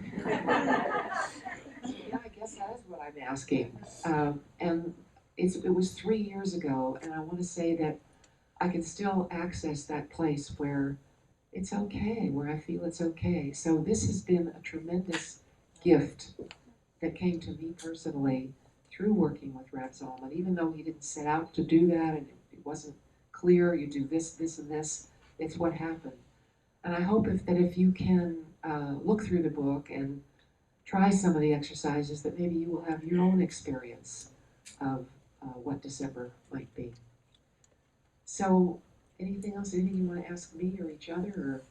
I guess that is what I'm asking. And it was 3 years ago, and I want to say that I can still access that place where it's okay, where I feel it's okay. So this has been a tremendous gift that came to me personally through working with Reb Zalman, even though he didn't set out to do that and it wasn't clear, you do this, this, and this, it's what happened. And I hope if you can look through the book and try some of the exercises, that maybe you will have your own experience of what December might be. So, anything else? Anything you want to ask me or each other?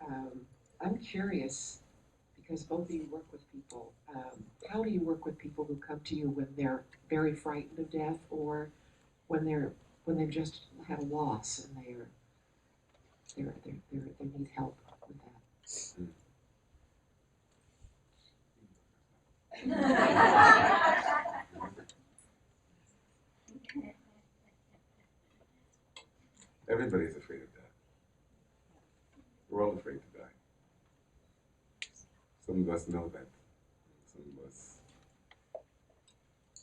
Or, I'm curious, because both of you work with people. How do you work with people who come to you when they're very frightened of death, or when they've just had a loss and they need help with that? Everybody's afraid of death. We're all afraid to die. Some of us know that. Some of us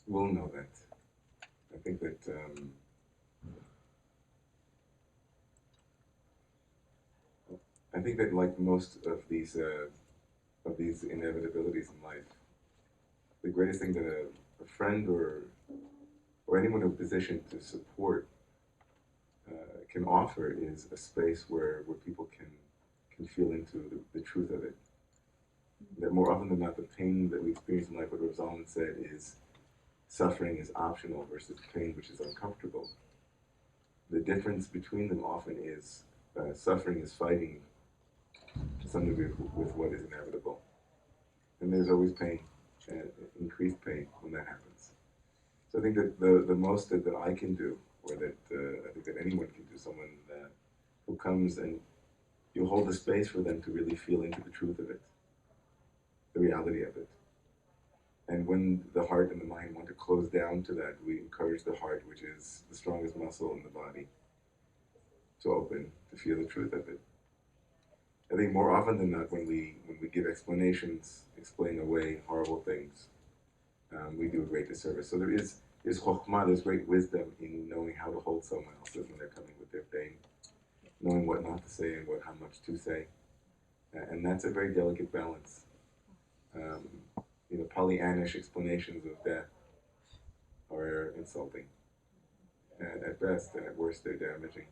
will know that. I think that like most of these inevitabilities in life, the greatest thing that a friend or anyone in a position to support can offer is a space where people can feel into the truth of it. That more often than not, the pain that we experience in life, what Reb Zalman said, is suffering is optional versus pain, which is uncomfortable. The difference between them often is suffering is fighting to some degree with what is inevitable. And there's always pain, increased pain when that happens. So I think that the most that I can do, or that I think that anyone can do, someone who comes and you hold the space for them to really feel into the truth of it, the reality of it. And when the heart and the mind want to close down to that, we encourage the heart, which is the strongest muscle in the body, to open, to feel the truth of it. I think more often than not, when we give explanations, explain away horrible things, we do a great disservice. So there's chokhmah, there's great wisdom in knowing how to hold someone else when they're coming with their pain, knowing what not to say and how much to say. And that's a very delicate balance. Pollyannish explanations of death are insulting, and at best, and at worst, they're damaging.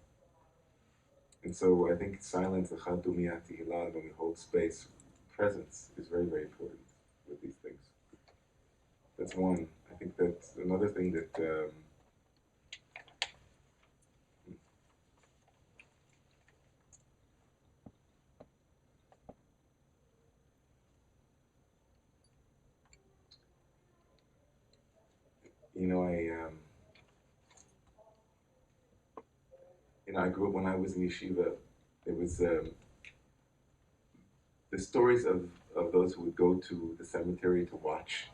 And so I think silence, when we hold space, presence is very, very important with these things. That's one. I think that's another thing that I grew up when I was in yeshiva. It was the stories of those who would go to the cemetery to watch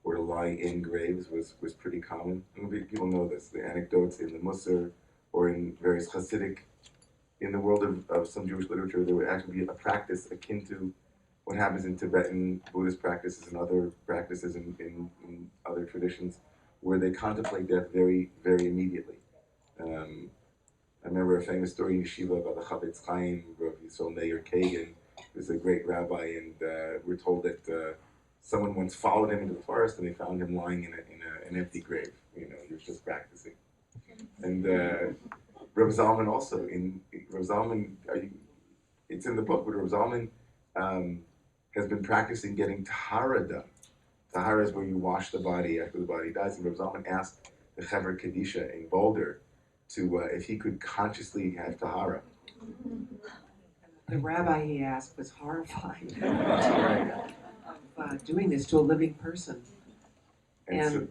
or to lie in graves was pretty common. And people know this. The anecdotes in the Musar or in various Hasidic, in the world of some Jewish literature, there would actually be a practice akin to what happens in Tibetan Buddhist practices and other practices in other traditions, where they contemplate death very, very immediately. I remember a famous story in yeshiva about the Chavetz Chaim, Rav Yisrael Meir Kagan, who's a great rabbi, and we're told that someone once followed him into the forest and they found him lying in an empty grave. He was just practicing. And Reb Zalman also, it's in the book, but Reb Zalman has been practicing getting tahara done. Tahara is where you wash the body after the body dies. And Reb Zalman asked the Chaver Kadisha in Boulder to if he could consciously have tahara. The rabbi he asked was horrified of doing this to a living person. And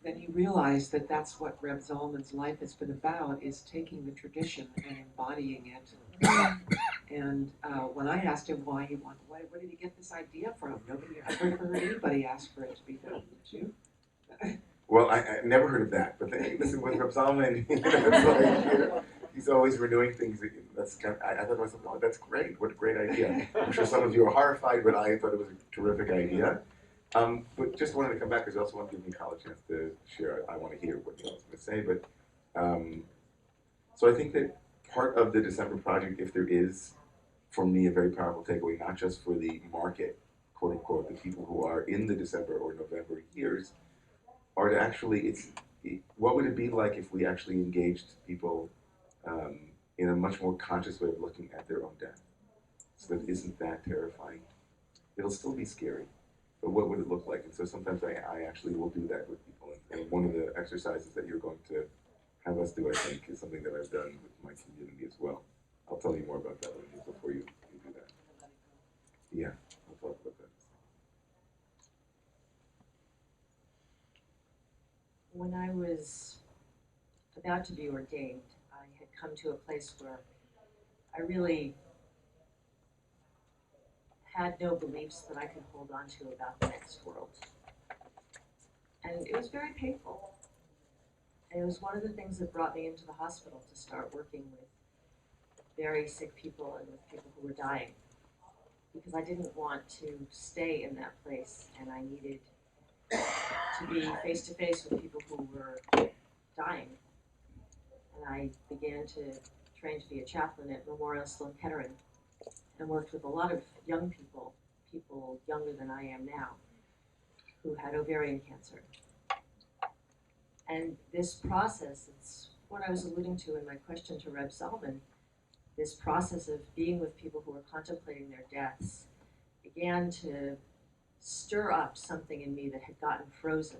then he realized that that's what Reb Zalman's life has been about, is taking the tradition and embodying it. And when I asked him where did he get this idea from? I've never heard anybody ask for it to be done. Did you? Well, I never heard of that. But listen, with Reb Zalman, he's always renewing things. I thought to myself, oh, that's great. What a great idea. I'm sure some of you are horrified, but I thought it was a terrific idea. But just wanted to come back because I also want to give Mychal a chance to share. I want to hear what he was going to say. But so I think that part of the December project, if there is, for me, a very powerful takeaway, not just for the market, quote unquote, the people who are in the December or November years, are to actually, what would it be like if we actually engaged people in a much more conscious way of looking at their own death? So that isn't that terrifying. It'll still be scary, but what would it look like? And so sometimes I actually will do that with people. And one of the exercises that you're going to have us do, I think, is something that I've done with my community as well. I'll tell you more about that before you do that. Yeah, I'll talk about that. When I was about to be ordained, I had come to a place where I really had no beliefs that I could hold on to about the next world. And it was very painful. And it was one of the things that brought me into the hospital to start working with very sick people and with people who were dying. Because I didn't want to stay in that place, and I needed to be face to face with people who were dying. And I began to train to be a chaplain at Memorial Sloan Kettering, and worked with a lot of young people, people younger than I am now, who had ovarian cancer. And this process, it's what I was alluding to in my question to Reb Zalman, this process of being with people who were contemplating their deaths began to stir up something in me that had gotten frozen.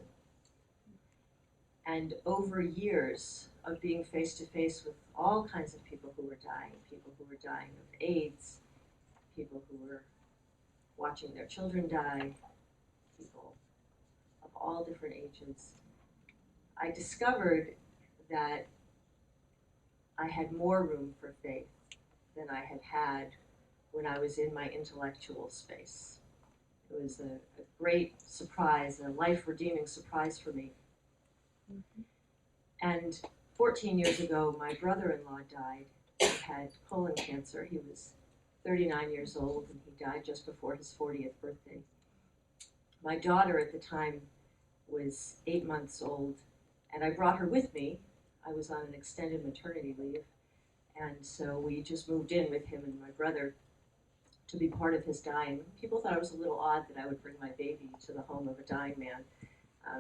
And over years of being face to face with all kinds of people who were dying of AIDS, people who were watching their children die, people of all different ages, I discovered that I had more room for faith than I had had when I was in my intellectual space. It was a great surprise, a life-redeeming surprise for me. Mm-hmm. And 14 years ago, my brother-in-law died. He had colon cancer. He was 39 years old, and he died just before his 40th birthday. My daughter at the time was 8 months old, and I brought her with me. I was on an extended maternity leave, and so we just moved in with him and my brother to be part of his dying. People thought it was a little odd that I would bring my baby to the home of a dying man,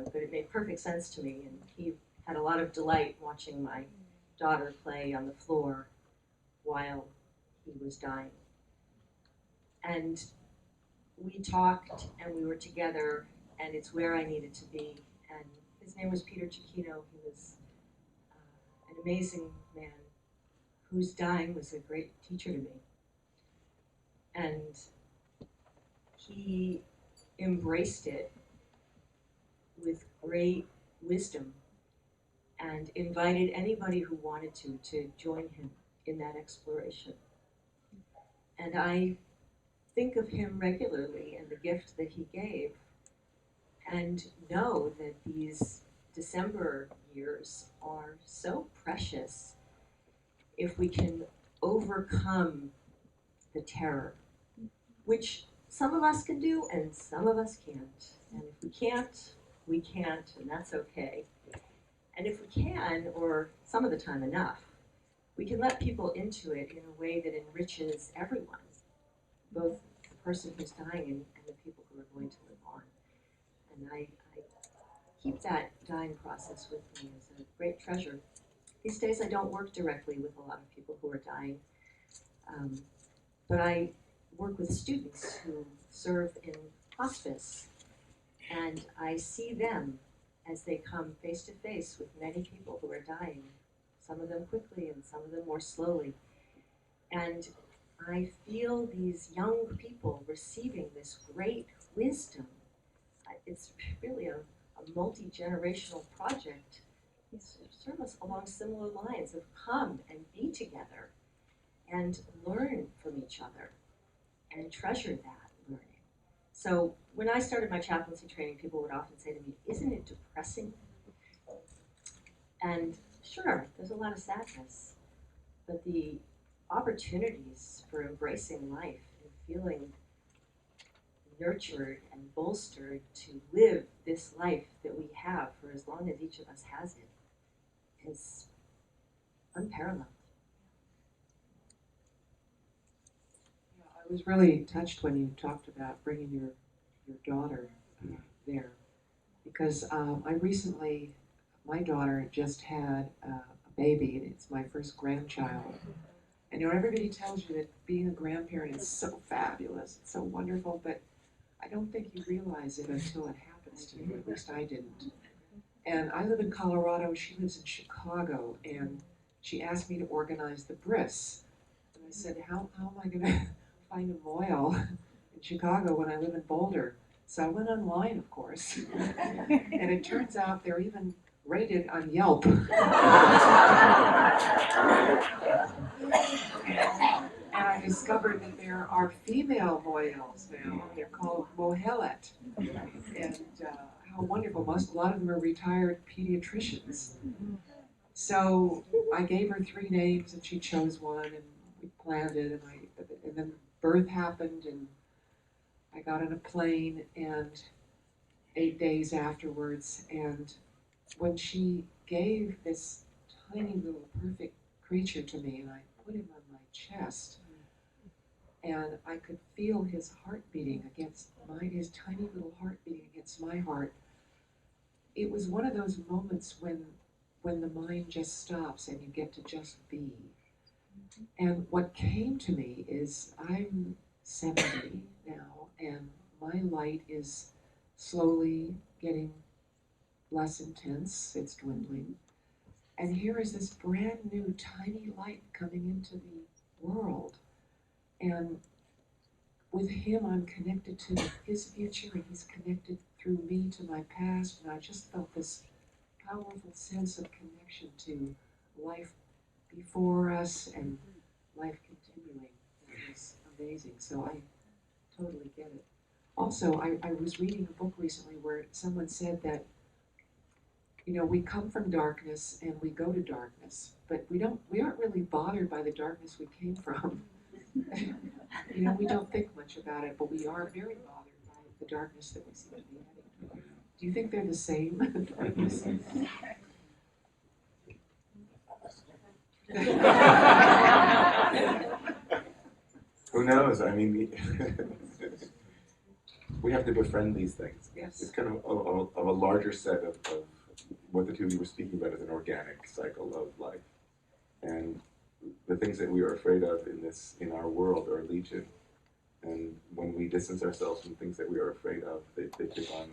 but it made perfect sense to me, and he had a lot of delight watching my daughter play on the floor while he was dying. And we talked, and we were together, and it's where I needed to be. And his name was Peter Chiquino. He was an amazing man whose dying was a great teacher to me. And he embraced it with great wisdom and invited anybody who wanted to join him in that exploration. And I think of him regularly and the gift that he gave, and know that these December years are so precious if we can overcome the terror, which some of us can do and some of us can't. And if we can't, we can't, and that's okay. And if we can, or some of the time enough, we can let people into it in a way that enriches everyone, both the person who's dying and the people who are going to live on. And I keep that dying process with me as a great treasure. These days I don't work directly with a lot of people who are dying, but I work with students who serve in hospice, and I see them as they come face to face with many people who are dying, some of them quickly and some of them more slowly. And I feel these young people receiving this great wisdom. It's really a multi-generational project. It's sort of along similar lines of come and be together and learn from each other and treasure that learning. So when I started my chaplaincy training, people would often say to me, "Isn't it depressing?" And sure, there's a lot of sadness, but the opportunities for embracing life and feeling nurtured and bolstered to live this life that we have for as long as each of us has it is unparalleled. I was really touched when you talked about bringing your daughter there, because my daughter just had a baby, and it's my first grandchild. And everybody tells you that being a grandparent is so fabulous, it's so wonderful, but I don't think you realize it until it happens to you. At least I didn't. And I live in Colorado, she lives in Chicago, and she asked me to organize the bris. And I said, how am I going to find a mohel in Chicago when I live in Boulder? So I went online, of course. And it turns out they're even rated on Yelp. And I discovered that there are female mohels now. They're called mohelet. And how wonderful. A lot of them are retired pediatricians. So I gave her 3 names, and she chose one, and we planned it, and then birth happened, and I got on a plane, and 8 days afterwards, and when she gave this tiny little perfect creature to me, and I put him on my chest, and I could feel his heart beating against mine, his tiny little heart beating against my heart. It was one of those moments when the mind just stops and you get to just be. And what came to me is I'm 70 now, and my light is slowly getting less intense, it's dwindling. And here is this brand new tiny light coming into the world. And with him, I'm connected to his future, and he's connected through me to my past. And I just felt this powerful sense of connection to life before us and life continuing. It was amazing. So I totally get it. Also, I was reading a book recently where someone said that, we come from darkness and we go to darkness, but we aren't really bothered by the darkness we came from. We don't think much about it, but we are very bothered by the darkness that we seem to be heading toward. Do you think they're the same? Who knows? I mean, we have to befriend these things. Yes. It's kind of a larger set of what the two of you were speaking about as an organic cycle of life. And the things that we are afraid of in our world are legion. And when we distance ourselves from things that we are afraid of, they take on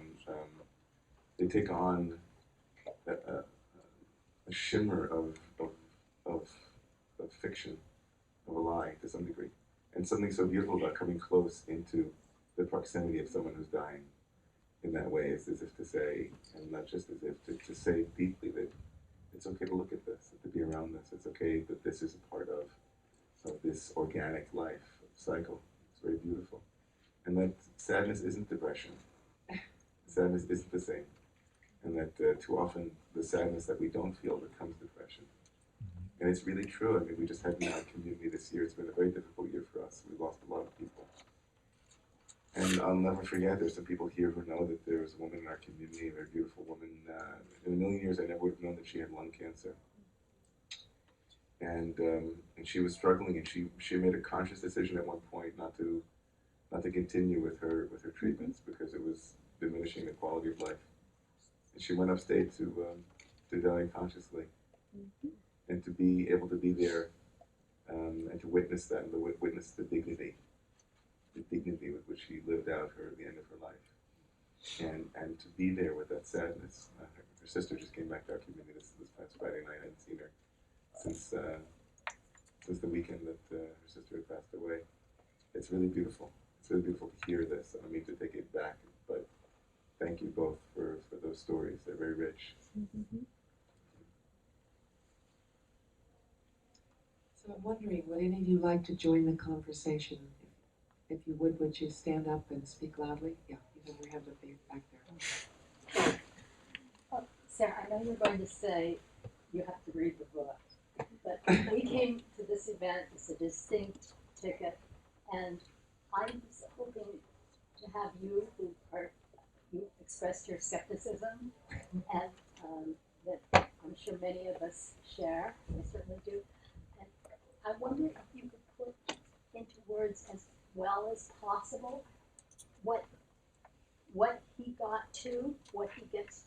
a shimmer of fiction, of a lie to some degree. And something so beautiful about coming close into the proximity of someone who's dying in that way is as if to say, and not just as if, to say deeply that it's okay to look at this, to be around this. It's okay that this is a part of this organic life cycle. It's very beautiful. And that sadness isn't depression. Sadness isn't the same. And that too often the sadness that we don't feel becomes depression. And it's really true. I mean, we just had in our community this year. It's been a very difficult year for us. We lost a lot of people. And I'll never forget, there's some people here who know that there was a woman in our community, a very beautiful woman. In a million years, I never would have known that she had lung cancer. And she was struggling, and she made a conscious decision at one point not to continue with her treatments because it was diminishing the quality of life. And she went upstate to die consciously, and to be able to be there and to witness that, and to witness the dignity with which she lived out the end of her life, and to be there with that sadness. Her sister just came back to our community this past Friday night. I hadn't seen her since the weekend that her sister had passed away. It's really beautiful. It's really beautiful to hear this. I don't mean to take it back, but thank you both for those stories. They're very rich. Mm-hmm. So I'm wondering, would any of you like to join the conversation? If you would you stand up and speak loudly? Yeah, you have your hand up back there. Sarah, I know you're going to say you have to read the book, but we came to this event as a distinct ticket, and I was hoping to have you, you expressed your skepticism, and that I'm sure many of us share, I certainly do, and I wonder if you could put into words as well as possible. What he got to, what he gets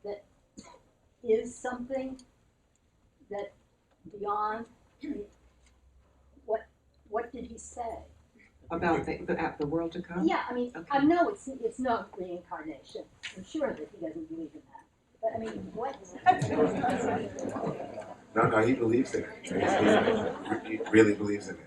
that is something that beyond. I mean, what did he say? About the world to come? Yeah, I mean, Okay. I know it's not reincarnation. I'm sure that he doesn't believe in that. But I mean, what? No, he believes in it. He really believes in it.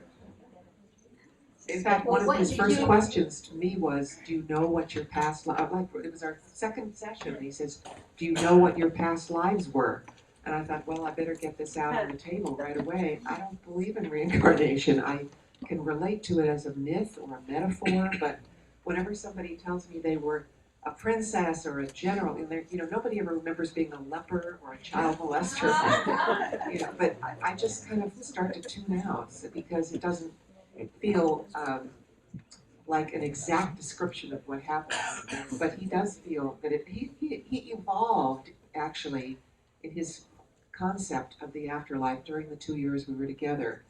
In fact, Well, one of what his did first you- questions to me was, do you know what your past life, like, it was our second session, and he says, do you know what your past lives were? And I thought, well, I better get this out on the table right away. I don't believe in reincarnation. I can relate to it as a myth or a metaphor, but whenever somebody tells me they were a princess or a general, nobody ever remembers being a leper or a child molester. But I just kind of start to tune out because it doesn't feel like an exact description of what happens, but he does feel that he evolved actually in his concept of the afterlife during the 2 years we were together.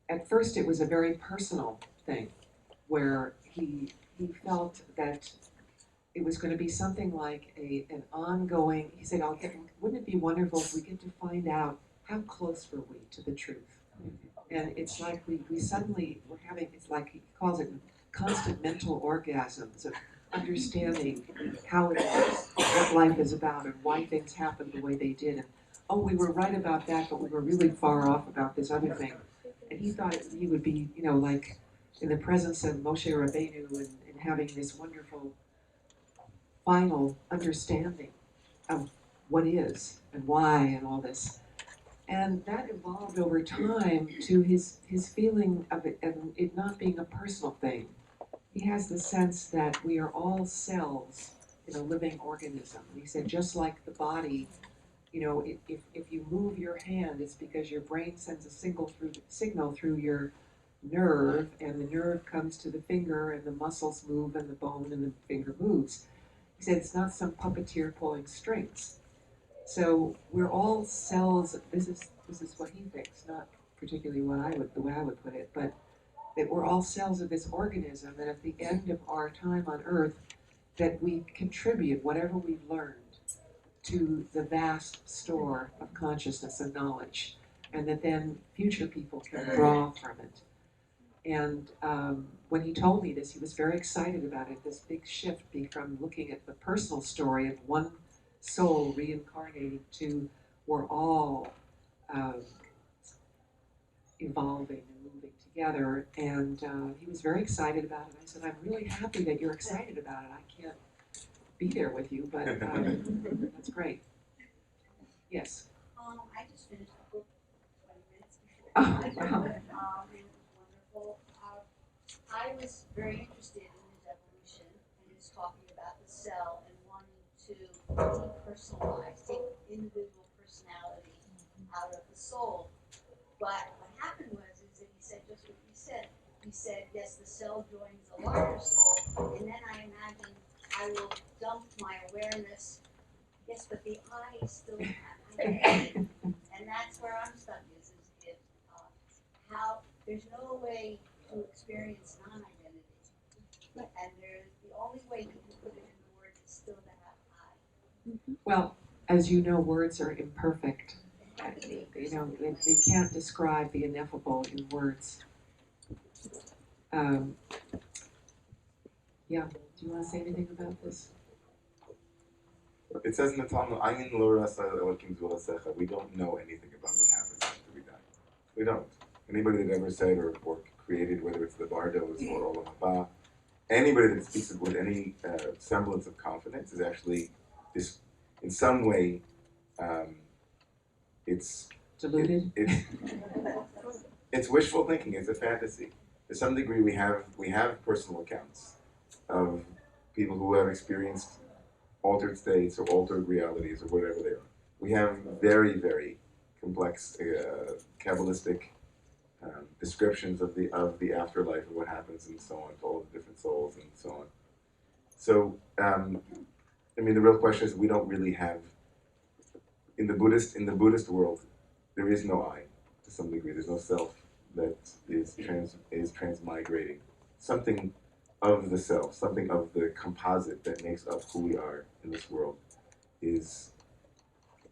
At first, it was a very personal thing, where he felt that it was going to be something like an ongoing. He said, wouldn't it be wonderful if we get to find out how close were we to the truth? And it's like we suddenly we're having, it's like he calls it constant mental orgasms of understanding how it is, what life is about, and why things happen the way they did. And oh, we were right about that, but we were really far off about this other thing. And he thought he would be, like in the presence of Moshe Rabbeinu and having this wonderful final understanding of what is and why and all this. And that evolved over time to his feeling of it, and it not being a personal thing. He has the sense that we are all cells in a living organism. And he said, just like the body, if you move your hand, it's because your brain sends a signal through your nerve, and the nerve comes to the finger, and the muscles move, and the bone and the finger moves. He said it's not some puppeteer pulling strings. So we're all cells. This is what he thinks, not particularly the way I would put it, but that we're all cells of this organism, and at the end of our time on Earth, that we contribute whatever we've learned to the vast store of consciousness and knowledge, and that then future people can draw from it. And when he told me this, he was very excited about it, this big shift from looking at the personal story of one soul reincarnating to we're all evolving and moving together. And he was very excited about it. I said, I'm really happy that you're excited about it. I can't be there with you, but that's great. Yes? I just finished a book 20 minutes before. Oh, wow. It was wonderful. I was very interested in his evolution, and he was talking about the cell and wanting to depersonalize, take individual personality out of the soul. But what happened was that he said just what you said. He said, yes, the cell joins a larger soul, and then I imagine I will dump my awareness. Yes, but the I still have identity, and that's where I'm stuck. Is if how there's no way to experience non-identity, and the only way you can put it in words is still to have I. Well, as you know, words are imperfect. They can't describe the ineffable in words. Yeah, do you want to say anything about this? It says in the Talmud, "Ayin lo rasa Elokim zulasecha." We don't know anything about what happens after we die. We don't. Anybody that ever said or created, whether it's the Bardos or Olam Haba, anybody that speaks with any semblance of confidence is actually this, in some way, it's Deluded? It's wishful thinking. It's a fantasy. To some degree, we have personal accounts of people who have experienced altered states or altered realities or whatever they are. We have very, very complex Kabbalistic descriptions of the afterlife and what happens and so on to all the different souls and so on. So, the real question is, we don't really have in the Buddhist world, there is no I to some degree. There's no self. that is transmigrating. Something of the self, something of the composite that makes up who we are in this world is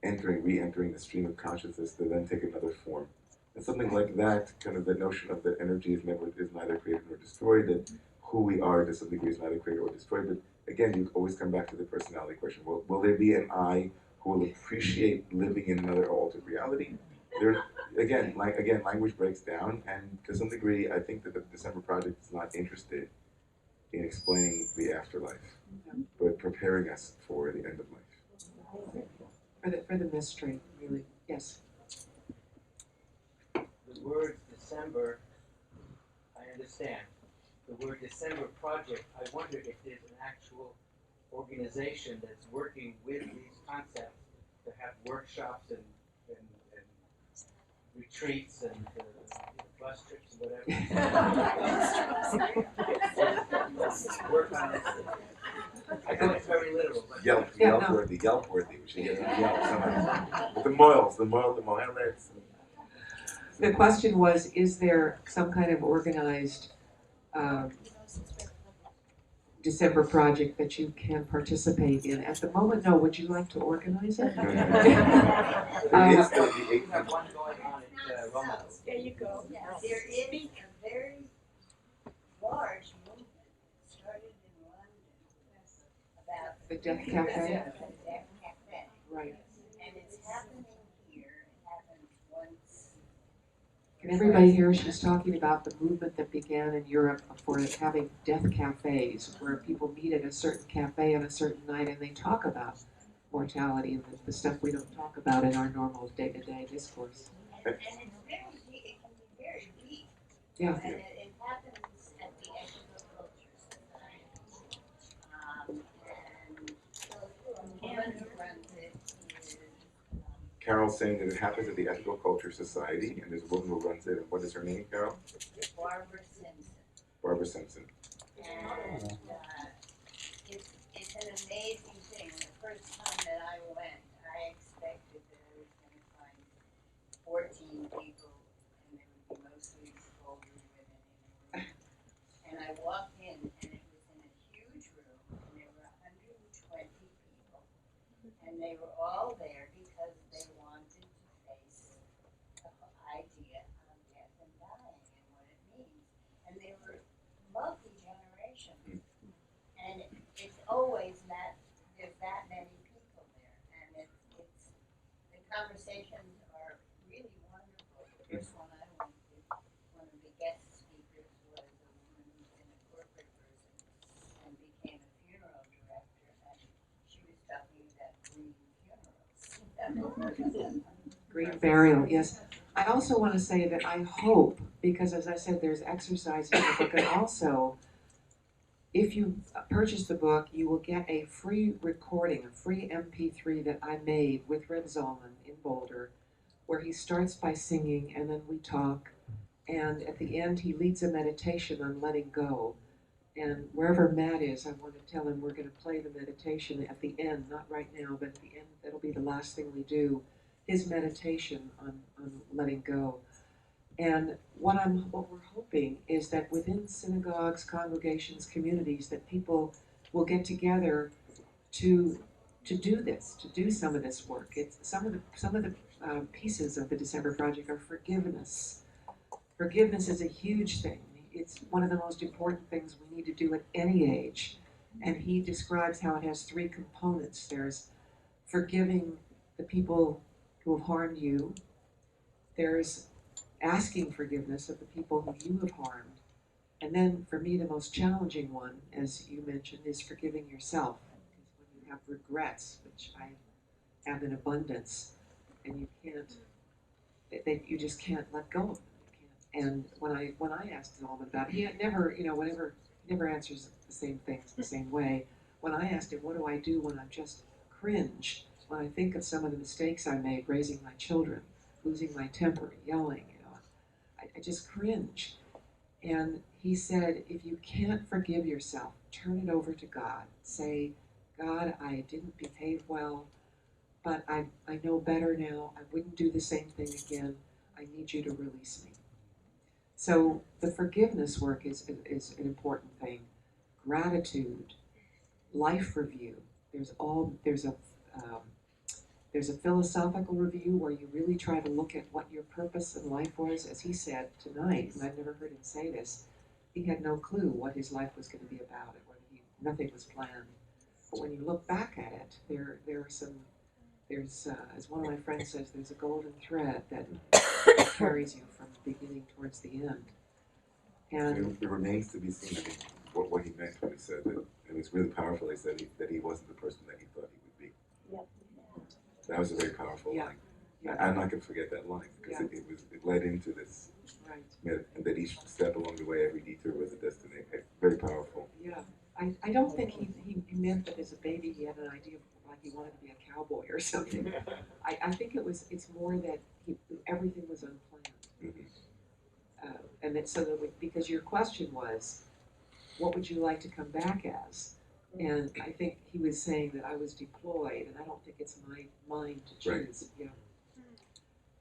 re-entering the stream of consciousness to then take another form. And something like that, kind of the notion of that energy is neither created nor destroyed, that who we are to some degree is neither created or destroyed. But again, you always come back to the personality question. Will there be an I who will appreciate living in another altered reality? There, again, language breaks down, and to some degree, I think that the December Project is not interested in explaining the afterlife, but preparing us for the end of life. For the mystery, really. Yes. The word December, I understand. The word December Project, I wonder if there's an actual organization that's working with these concepts to have workshops and retreats and bus trips and whatever. Work on this. I know it's very literal. But Yelp worthy. We should get it on Yelp somehow. The Mohelets. The question was, is there some kind of organized December project that you can participate in? At the moment, no. Would you like to organize it? we have one going on at Roma. There you go. There is a very large movement started in London about The Death Cafe? Death Cafe. Right. And it's happening here. It happens once. Can everybody hear? She's talking about the movement that began in Europe for having death cafes, where people meet at a certain cafe on a certain night and they talk about mortality and the stuff we don't talk about in our normal day-to-day discourse. And it's very deep. It can be very deep. Yeah. And it happens at the Agriculture Society. And the woman who runs it is Carol's saying that it happens at the Ethical Culture Society, and there's a woman who runs it. And what is her name, Carol? Barbara Simpson. Barbara Simpson. And it's an amazing thing. The first time that I went, I expected that I was going to find 14 people, and they would be mostly older women in the room. And I walked in, and it was in a huge room, and there were 120 people, and they were all there because they wanted to face the whole idea of death and dying and what it means. And they were multi-generational. And it's always that there's that many people there, and it's the conversations are really wonderful. The first one I went to, one of the guest speakers was a woman who's been a corporate person and became a funeral director, and she was talking about green funerals. Green burial, yes. I also want to say that I hope, because as I said, there's exercises in the book, and also, if you purchase the book, you will get a free recording, a free MP3 that I made with Reb Zalman in Boulder, where he starts by singing, and then we talk, and at the end he leads a meditation on letting go. And wherever Matt is, I want to tell him we're going to play the meditation at the end, not right now, but at the end, that'll be the last thing we do, his meditation on letting go. And what we're hoping is that within synagogues, congregations, communities, that people will get together to do this, to do some of this work. It's some of the pieces of the December Project are forgiveness. Forgiveness is a huge thing. It's one of the most important things we need to do at any age. And he describes how it has three components. There's forgiving the people who have harmed you. There's asking forgiveness of the people who you have harmed. And then, for me, the most challenging one, as you mentioned, is forgiving yourself. Because when you have regrets, which I have in abundance, and you just can't let go of them. And when I asked Zalman about it, he had never answers the same things the same way. When I asked him, what do I do when I just cringe, when I think of some of the mistakes I made raising my children, losing my temper, yelling, I just cringe. And he said, if you can't forgive yourself, turn it over to God. Say, God, I didn't behave well, but I know better now. I wouldn't do the same thing again. I need you to release me. So the forgiveness work is an important thing. Gratitude, life review. There's a philosophical review where you really try to look at what your purpose in life was. As he said tonight, and I've never heard him say this, he had no clue what his life was going to be about, nothing was planned. But when you look back at it, there's as one of my friends says, there's a golden thread that carries you from the beginning towards the end. And it remains to be seen, I mean, what he meant when he said that, and it's really powerful. He said that he wasn't the person that he thought he would be. Yep. That was a very powerful line. Yeah. I'm not going to forget that line because it led into this, right. and that each step along the way, every detour was a destiny. Very powerful. Yeah, I don't think he meant that as a baby he had an idea of like he wanted to be a cowboy or something. I think it's more that everything was unplanned. Mm-hmm. And that so that because your question was, what would you like to come back as? And I think he was saying that I was deployed, and I don't think it's my mind to choose. Right.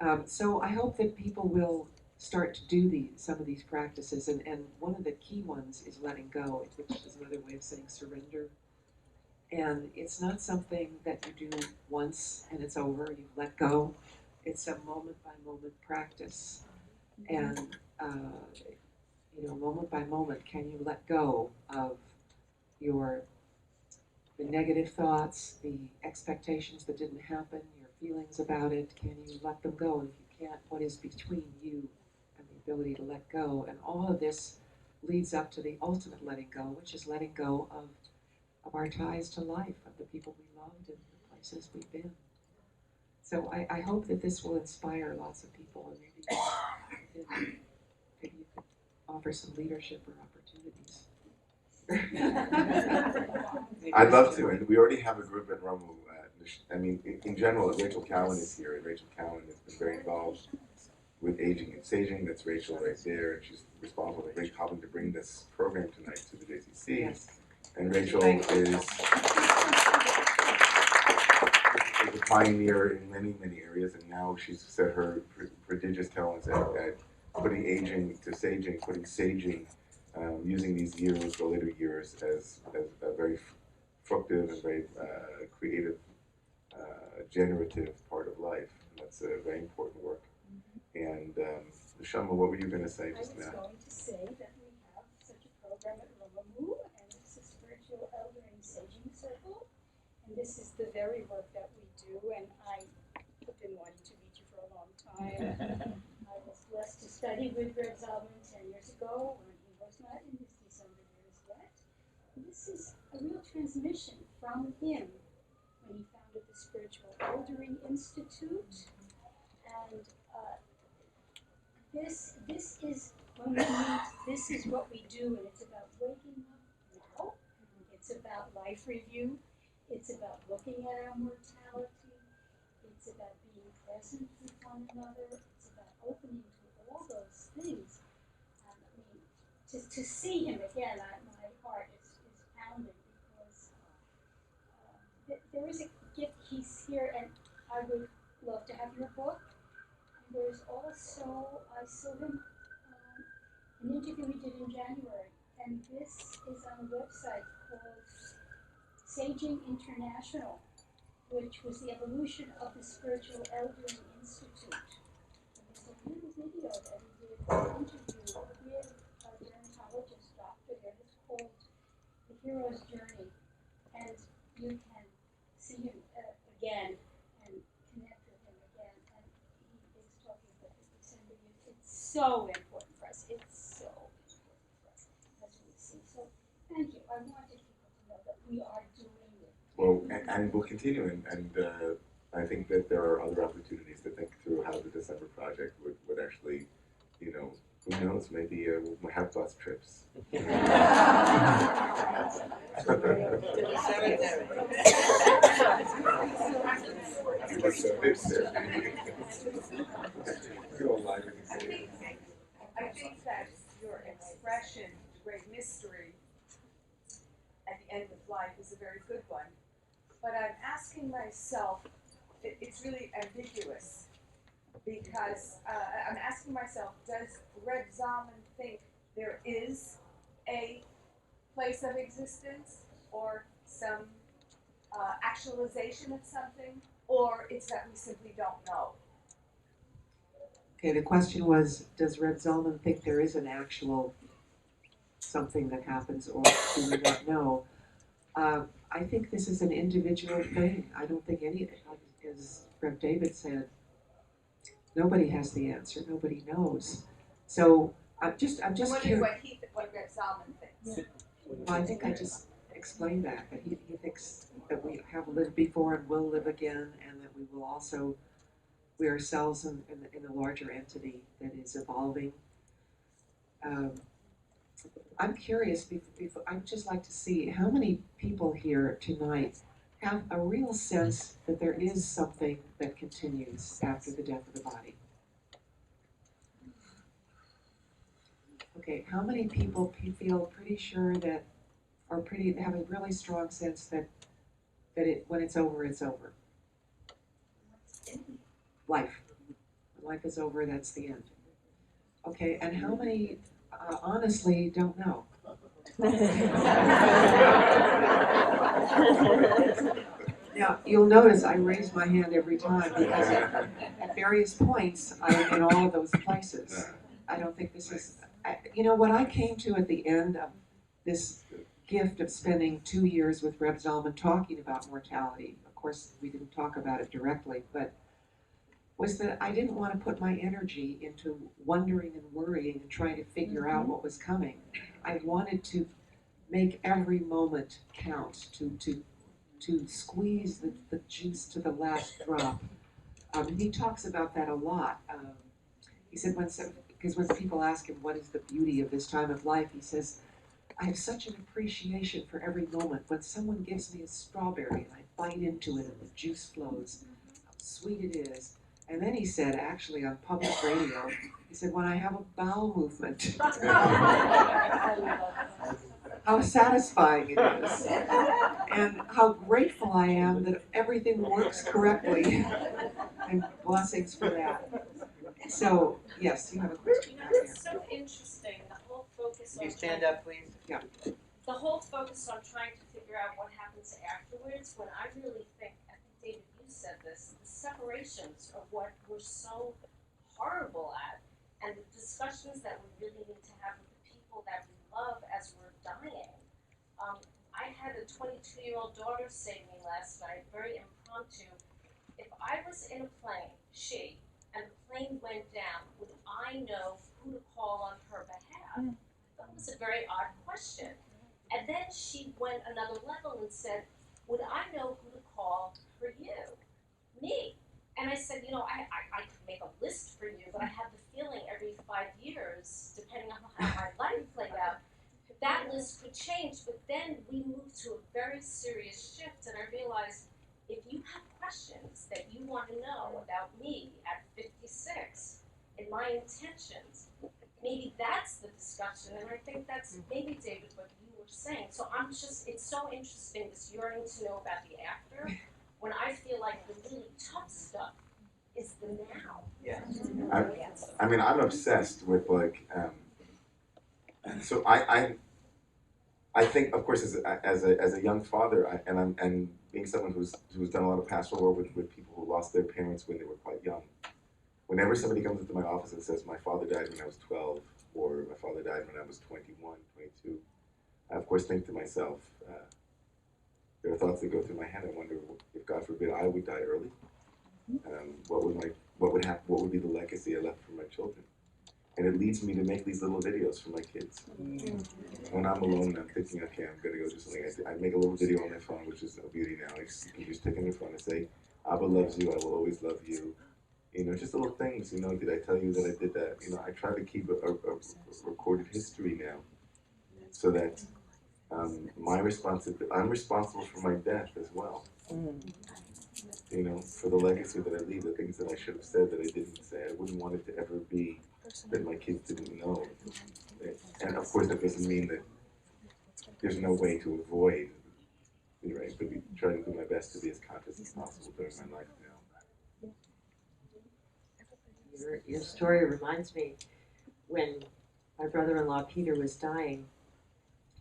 Yeah. So I hope that people will start to do some of these practices, and one of the key ones is letting go, which is another way of saying surrender. And it's not something that you do once and it's over, you let go. It's a moment by moment practice. And, moment by moment, can you let go of the negative thoughts, the expectations that didn't happen, your feelings about it? Can you let them go? And if you can't, what is between you and the ability to let go? And all of this leads up to the ultimate letting go, which is letting go of our ties to life, of the people we loved and the places we've been. So I hope that this will inspire lots of people, and maybe you could offer some leadership or opportunities. I'd love to, and we already have a group at Romu. In general, Rachel Cowan is here, and Rachel Cowan has been very involved with aging and saging. That's Rachel right there, and she's responsible for helping to bring this program tonight to the JCC. Yes. And Rachel is a pioneer in many, many areas, and now she's set her prodigious talents at putting aging to saging, putting saging, using these years, the later years, as a very fructive and very creative, generative part of life. And that's a very important work. And Shama, what were you going to say just now? I was going to say that we have such a program at Romamu, and it's a spiritual eldering saging circle. And this is the very work that we do, and I have been wanting to meet you for a long time. I was blessed to study with Reb Zalman 10 years ago when he was not in his December years yet. And this is a real transmission from him when he founded the Spiritual Eldering Institute. And this is when we meet, this is what we do, and it's about waking up now. It's about life review. It's about looking at our mortality. It's about being present with one another. It's about opening to all those things. To see him again, my heart is pounding because there is a gift. He's here, and I would love to have your book. And there's also, I saw him an interview we did in January, and this is on a website called Saging International, which was the evolution of the Spiritual Eldering Institute. And there's a little video that he did, an interview with a dermatologist doctor there. It's called The Hero's Journey. And you can see him again and connect with him again. And he is talking about the December years. It's so important for us. It's so important for us, as we see. So thank you. I wanted people to know that we are doing it. Well, and we'll continue, and I think that there are other opportunities to think through how the December project would actually, who knows, maybe we'll have bus trips. I think that your expression, great mystery, at the end of life is a very good one. But I'm asking myself, it's really ambiguous, because I'm asking myself, does Reb Zalman think there is a place of existence or some actualization of something, or it's that we simply don't know? Okay, the question was, does Reb Zalman think there is an actual something that happens, or do we not know? I think this is an individual thing. I don't think any, as Reb David said, nobody has the answer. Nobody knows. So I'm just Wondering curious. what Reb Zalman thinks. Well, I think I just explained that he thinks that we have lived before and will live again, and that we will also, we ourselves in a larger entity that is evolving. I'm curious, I'd just like to see how many people here tonight have a real sense that there is something that continues after the death of the body. Okay, how many people feel pretty sure that, or have a really strong sense that when it's over, it's over? Life. When life is over, that's the end. Okay, and how many honestly don't know? Now, you'll notice I raise my hand every time because at various points I'm in all of those places. I don't think this is, you know, what I came to at the end of this gift of spending 2 years with Reb Zalman talking about mortality, of course we didn't talk about it directly, but was that I didn't want to put my energy into wondering and worrying and trying to figure out what was coming. I wanted to make every moment count, to squeeze the juice to the last drop. He talks about that a lot. He said because when people ask him what is the beauty of this time of life, he says, I have such an appreciation for every moment. When someone gives me a strawberry and I bite into it and the juice flows, how sweet it is. And then he said, actually on public radio, he said, when I have a bowel movement, how satisfying it is, and how grateful I am that everything works correctly, and blessings for that. So, yes, you have a question back there. It's so interesting, the whole focus Can on you stand up, please? Yeah. the whole focus on trying to figure out what happens afterwards, when I really think, I think David, you said this, the separations of what we're so horrible at, and the discussions that we really need to have with the people that we love as we're dying. I had a 22-year-old daughter say to me last night, very impromptu, if I was in a plane, and the plane went down, would I know who to call on her behalf? That was a very odd question. And then she went another level and said, would I know who to call for you? Me. And I said, you know, I could make a list for you, but I have the feeling every 5 years, depending on how my life played out, that list could change. But then we moved to a very serious shift, and I realized if you have questions that you want to know about me at 56 and my intentions, maybe that's the discussion. And I think that's maybe, David, what you were saying. So it's so interesting, this yearning to know about the after, when I feel like the really tough stuff is the now. Yeah. I mean, I'm obsessed with so I think, of course, as a young father, and being someone who's done a lot of pastoral work with people who lost their parents when they were quite young. Whenever somebody comes into my office and says, my father died when I was 12, or my father died when I was 21, 22, I of course think to myself, there are thoughts that go through my head. I wonder if, God forbid, I would die early. What would be the legacy I left for my children? And it leads me to make these little videos for my kids. When I'm alone and I'm thinking, okay, I'm gonna go do something, I make a little video on my phone, which is a beauty now. You can just take on your phone and say, Abba loves you, I will always love you. You know, just little things, you know, did I tell you that I did that? You know, I try to keep a recorded history now, so that I'm responsible for my death as well. You know, for the legacy that I leave, the things that I should have said that I didn't say. I wouldn't want it to ever be that my kids didn't know. And of course, that doesn't mean that there's no way to avoid, right? But I try to do my best to be as conscious as possible during my life now. Your story reminds me when my brother-in-law Peter was dying,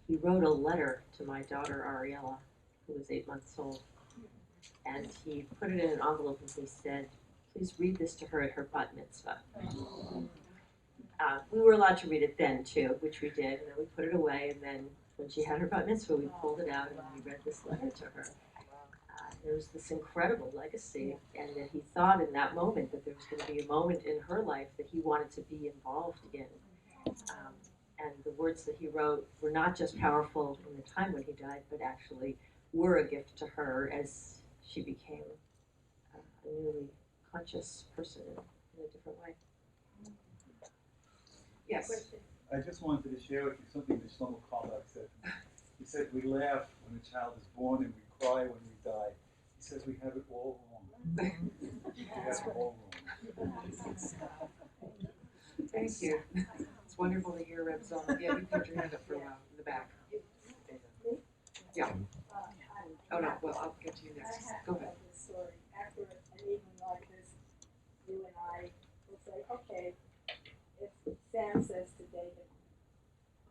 he wrote a letter to my daughter Ariella, who was 8 months old, and he put it in an envelope and he said, "Please read this to her at her bat mitzvah." We were allowed to read it then too, which we did, and then we put it away, and then when she had her bat mitzvah, we pulled it out and we read this letter to her. There was this incredible legacy, and that he thought in that moment that there was going to be a moment in her life that he wanted to be involved in. And the words that he wrote were not just powerful in the time when he died, but actually were a gift to her as she became a newly conscious person in a different way. Yes. I just wanted to share with you something that Shlomo Kalbach said. He said, we laugh when a child is born and we cry when we die. He says we have it all wrong. We have it all wrong. Thank you. It's wonderful to hear Reb Zalman. Yeah, you put your hand up for a while in the back. Yeah. Oh no, well, I'll get to you next. Go ahead. This story. After an evening like this, you and I will say, okay, if Sam says to David,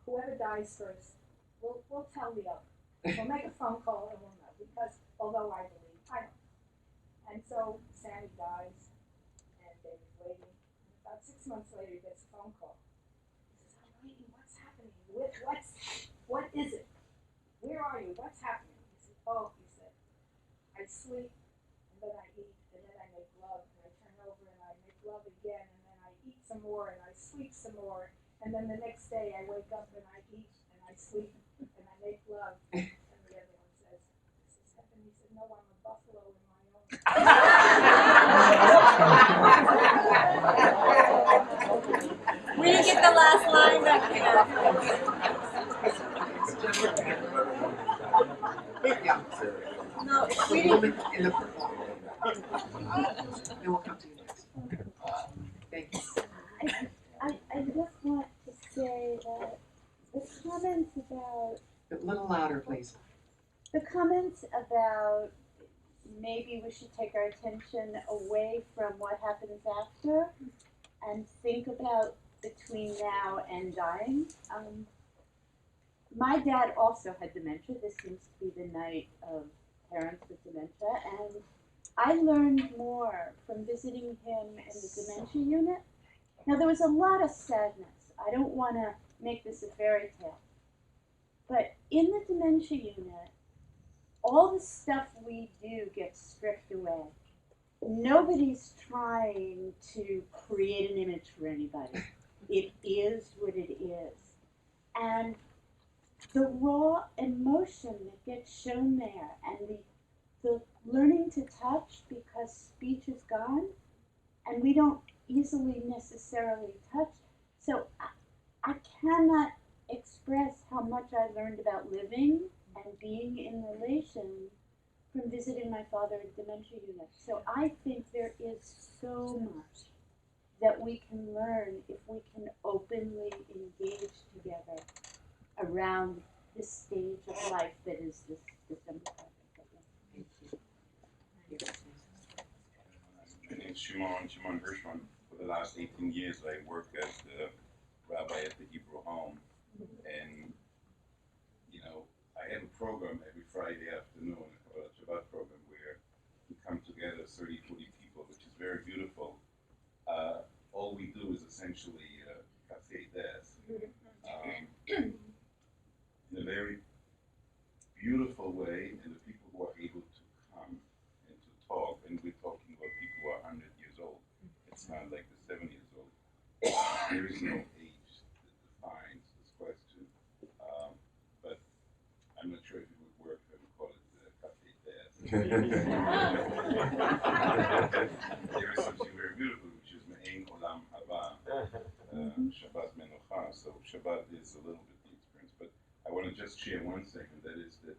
whoever dies first, we'll tell the other. We'll make a phone call and we'll know, because although I believe, I don't. And so Sammy dies, and David's waiting. And about 6 months later, he gets a phone call. He says, I'm waiting. What's happening? What is it? Where are you? What's happening? He said, he said, I sleep, and then I eat, and then I make love, and I turn over and I make love again, and then I eat some more, and I sleep some more, and then the next day I wake up and I eat, and I sleep, and I make love. And the other one says, this is heaven. He said, no, I'm a buffalo in my own. We didn't get the last line back there. Yeah. No, we The didn't. woman in the purple. Then we'll come to you next. Thank you. I just want to say that the comments about A little louder, please. maybe we should take our attention away from what happens after and think about between now and dying. My dad also had dementia. This seems to be the night of parents with dementia, and I learned more from visiting him in the dementia unit. Now, there was a lot of sadness. I don't want to make this a fairy tale. But in the dementia unit, all the stuff we do gets stripped away. Nobody's trying to create an image for anybody. It is what it is. And the raw emotion that gets shown there, and the learning to touch, because speech is gone, and we don't easily necessarily touch. So I cannot express how much I learned about living and being in relation from visiting my father in dementia unit. So I think there is so much that we can learn if we can openly engage together around this stage of life that is this December project. Thank you. Yes. My name is Shimon Hirschman. For the last 18 years, I worked as the rabbi at the Hebrew Home. And, you know, I have a program every Friday afternoon, a Shabbat program, where we come together, 30, 40 people, which is very beautiful. All we do is essentially cafe des, in a very beautiful way, and the people who are able to come and to talk, and we're talking about people who are 100 years old. It's not like the 7 years old. There is no age that defines this question. But I'm not sure if it would work if we call it cafe des. There is something very beautiful, which is Me'ein Olam Haba, Shabbat Menocha. So Shabbat is a little bit the experience. But I want to just share one thing, and that is that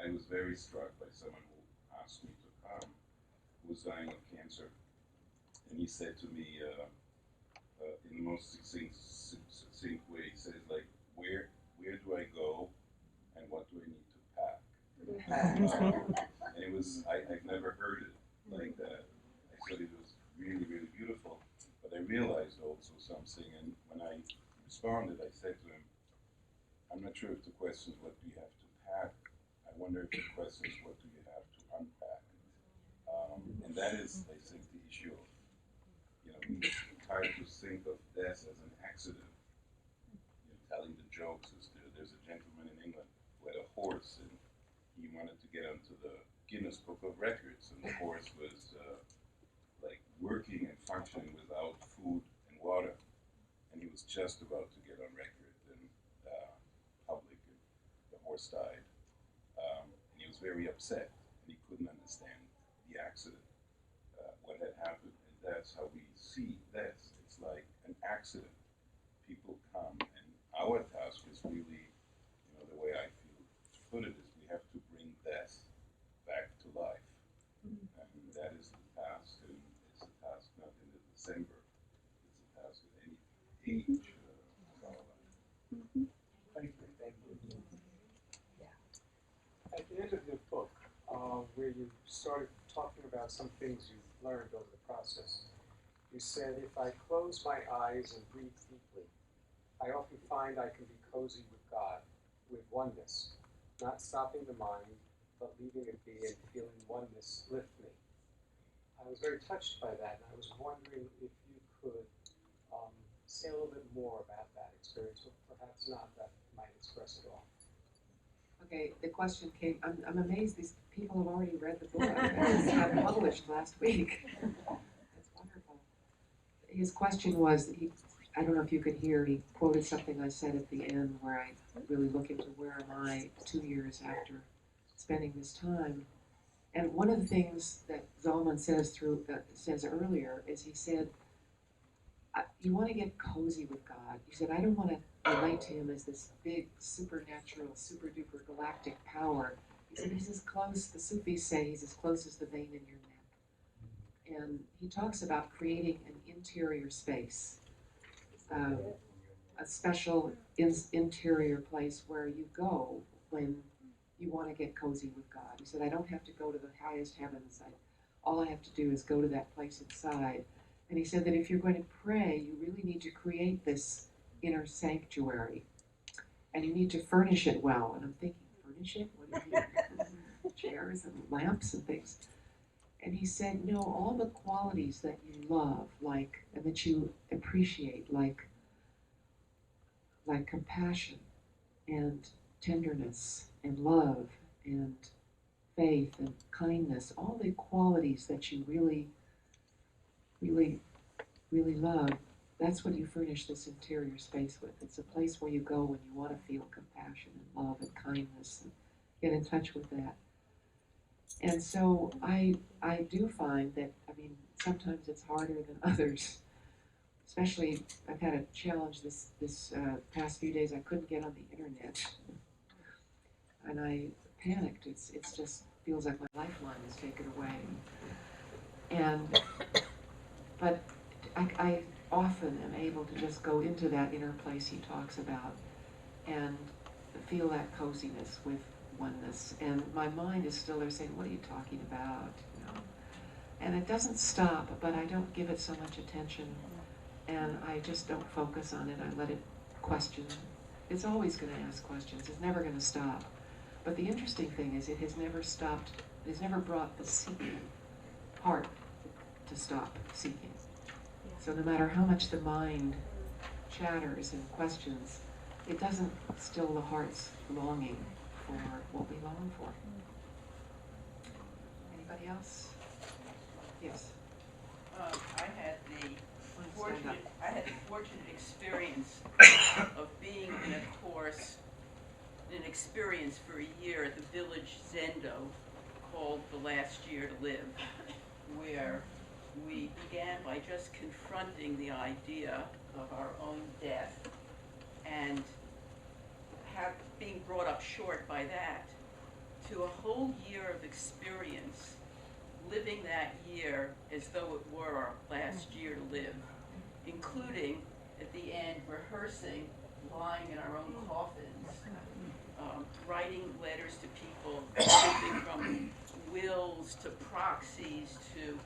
I was very struck by someone who asked me to come, who was dying of cancer. And he said to me, in the most succinct way, he says, like, where do I go and what do I need to pack? And it was, I've never heard it like that. I thought it was really, really beautiful. responded, I said to him, I'm not sure if the question is what do you have to pack. I wonder if the question is what do you have to unpack. And that is, I think, the issue of, we try to think of death as an accident. Telling the jokes is there's a gentleman in England who had a horse and he wanted to get onto the Guinness Book of Records, and the horse was like working and functioning without food and water, and he was just about to get on record in public, and the horse died, and he was very upset, and he couldn't understand the accident, what had happened, and that's how we see death. It's like an accident. People come, and our task is really, the way I feel to put it is we have to bring death back to life. And that is the task, and it's a task not in December, it's a task at any age of our life. Thank you. At the end of your book, where you started talking about some things you've learned over the process, you said, if I close my eyes and breathe deeply, I often find I can be cozy with God, with oneness, not stopping the mind, but leaving it be and feeling oneness lift me. I was very touched by that, and I was wondering if you could say a little bit more about that experience, or perhaps not, that might express it all. Okay, the question came, I'm amazed these people have already read the book. It got published last week. That's wonderful. His question was, I don't know if you could hear, he quoted something I said at the end where I really look into where am I 2 years after spending this time. And one of the things that Zalman says earlier is he said, you want to get cozy with God. He said, I don't want to relate to him as this big, supernatural, super duper galactic power. He said, he's as close, the Sufis say he's as close as the vein in your neck. And he talks about creating an interior space, a special interior place where you go when you want to get cozy with God. He said, I don't have to go to the highest heavens. All I have to do is go to that place inside. And he said that if you're going to pray, you really need to create this inner sanctuary. And you need to furnish it well. And I'm thinking, furnish it? What do you mean? Chairs and lamps and things. And he said, no, all the qualities that you love, and that you appreciate, like compassion and tenderness and love and faith and kindness, all the qualities that you really, really, really love, that's what you furnish this interior space with. It's a place where you go when you want to feel compassion and love and kindness and get in touch with that. And so I do find that, sometimes it's harder than others. Especially, I've had a challenge this past few days. I couldn't get on the internet, and I panicked. It's just feels like my lifeline is taken away. But I often am able to just go into that inner place he talks about and feel that coziness with oneness. And my mind is still there saying, "What are you talking about?" And it doesn't stop, but I don't give it so much attention. And I just don't focus on it. I let it question. It's always going to ask questions. It's never going to stop. But the interesting thing is it has never stopped. It has never brought the seeking heart to stop seeking. So no matter how much the mind chatters and questions, it doesn't still the heart's longing for what we long for. Anybody else? Yes. I had the fortunate experience of being in a course, an experience for a year at the village Zendo called The Last Year to Live, where we began by just confronting the idea of our own death and being brought up short by that to a whole year of experience, living that year as though it were our last year to live, including at the end rehearsing, lying in our own coffins, writing letters to people, everything from wills to proxies to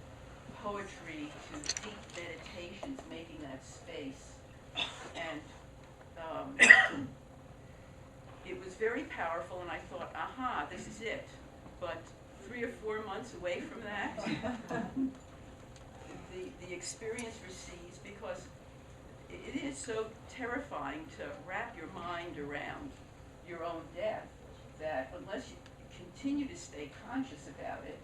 poetry to deep meditations, making that space. And very powerful, and I thought, aha, this is it. But 3 or 4 months away from that, the experience recedes, because it is so terrifying to wrap your mind around your own death that unless you continue to stay conscious about it,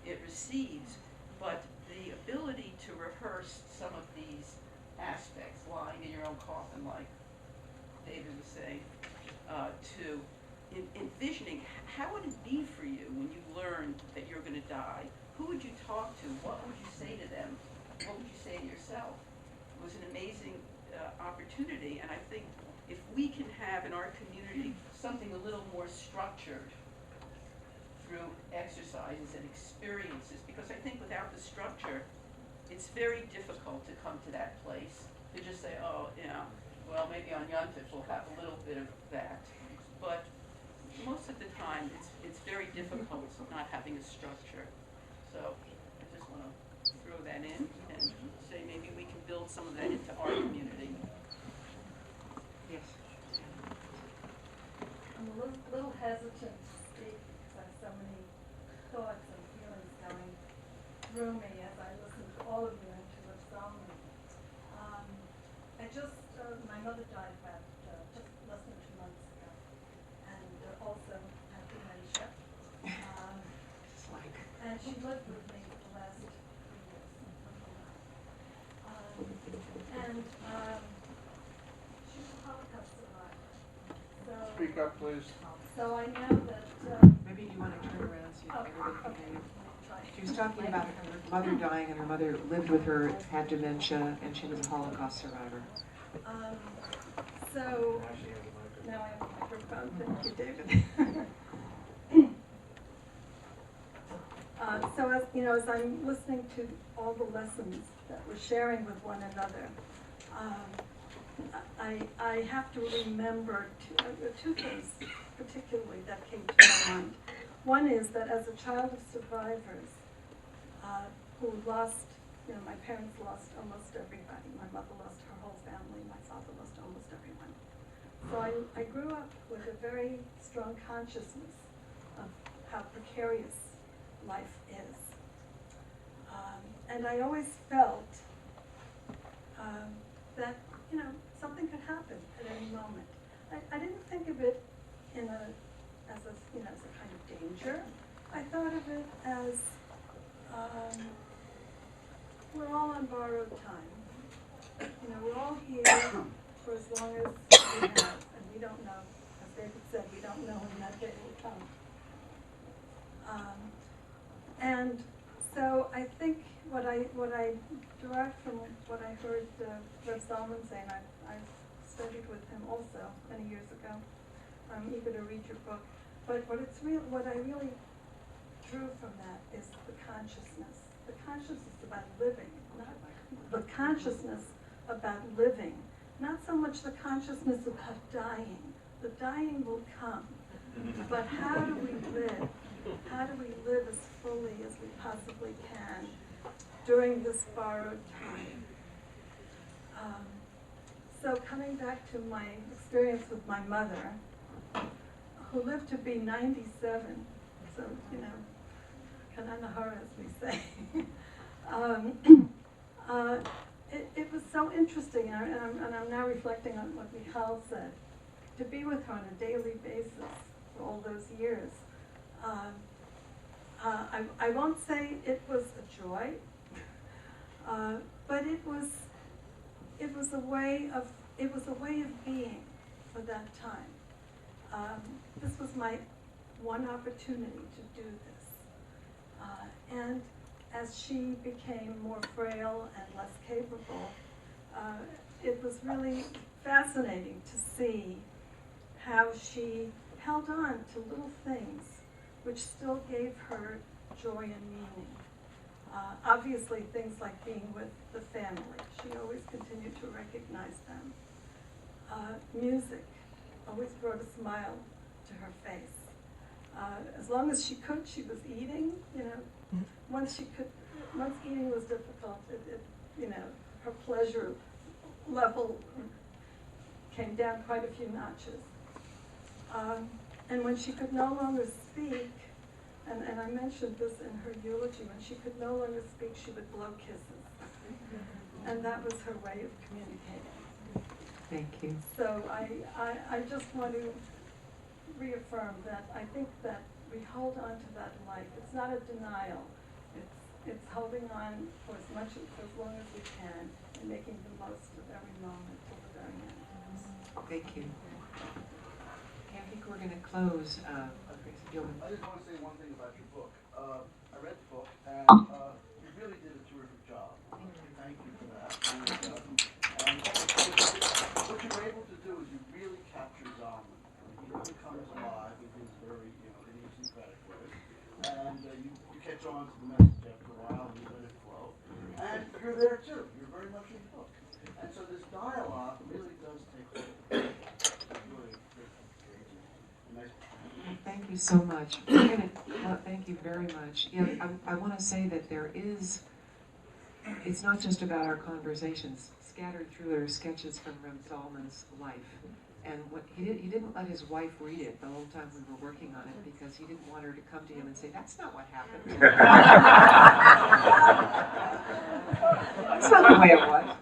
it recedes. But the ability to rehearse some of these aspects, lying in your own coffin, like David was saying, to envisioning how would it be for you when you learned that you're going to die? Who would you talk to? What would you say to them? What would you say to yourself? It was an amazing opportunity, and I think if we can have in our community something a little more structured through exercises and experiences, because I think without the structure, it's very difficult to come to that place, to just say, oh, you know, well, maybe on Yom Tov we'll have a little bit of that. But most of the time, it's very difficult not having a structure. So I just want to throw that in and say maybe we can build some of that into our community. Yes. I'm a little hesitant to speak because I have so many thoughts and feelings going through me as I listen to all of you and to Reb Zalman. My mother died about just less than 2 months ago, and also had dementia. And she lived with me for the last 3 years. She was a Holocaust survivor. So, Speak up, please. So I know that. Maybe you want to turn around so you can everybody can hear you. Okay. She was talking about her mother dying, and her mother lived with her, had dementia, and she was a Holocaust survivor. So now I have a microphone. Thank you, David. So as you know, as I'm listening to all the lessons that we're sharing with one another, I have to remember two things particularly that came to my mind. One is that as a child of survivors who lost, you know, my parents lost almost everybody. My mother lost her whole family. My father lost almost everyone. So I grew up with a very strong consciousness of how precarious life is. And I always felt that, you know, something could happen at any moment. I didn't think of it as a kind of danger. I thought of it as we're all on borrowed time. You know, we're all here for as long as we have, and we don't know, as David said, we don't know when that day will come. And so I think what I derived from what I heard Reb Zalman say, and I've studied with him also many years ago. I'm eager to read your book. But what I really drew from that is the consciousness. The consciousness about living, not the consciousness about living, not so much the consciousness about dying. The dying will come. But how do we live? How do we live as fully as we possibly can during this borrowed time? So coming back to my experience with my mother, who lived to be 97, so, you know, kananahara, as we say. It was so interesting, and I'm now reflecting on what Mychal said, to be with her on a daily basis for all those years. I won't say it was a joy, but it was a way of being for that time. This was my one opportunity to do this, and as she became more frail and less capable, it was really fascinating to see how she held on to little things which still gave her joy and meaning. Obviously, things like being with the family. She always continued to recognize them. Music always brought a smile to her face. As long as she could, she was eating. You know, once eating was difficult, you know, her pleasure level came down quite a few notches. And when she could no longer speak, and I mentioned this in her eulogy, when she could no longer speak, she would blow kisses. And that was her way of communicating. Thank you. So I just want to reaffirm that I think that we hold on to that life. It's not a denial. It's holding on for as long as we can and making the most of every moment till the very end. Thank you. Okay, I think we're going to close. I just want to say one thing about your book. I read the book, and you really did a terrific job. Thank you for that. And what you were able to do is you really captured Zalman. He really comes alive with his very, idiosyncratic ways. And you catch on to the message after a while, and you let it flow. And you're there too. You're very much in the book. And so this dialogue really does take hold. Thank you so much. Thank you very much. Yeah, I want to say that it's not just about our conversations. Scattered through there are sketches from Reb Zalman's life. And he didn't let his wife read it the whole time we were working on it because he didn't want her to come to him and say, that's not what happened. That's not the way it was.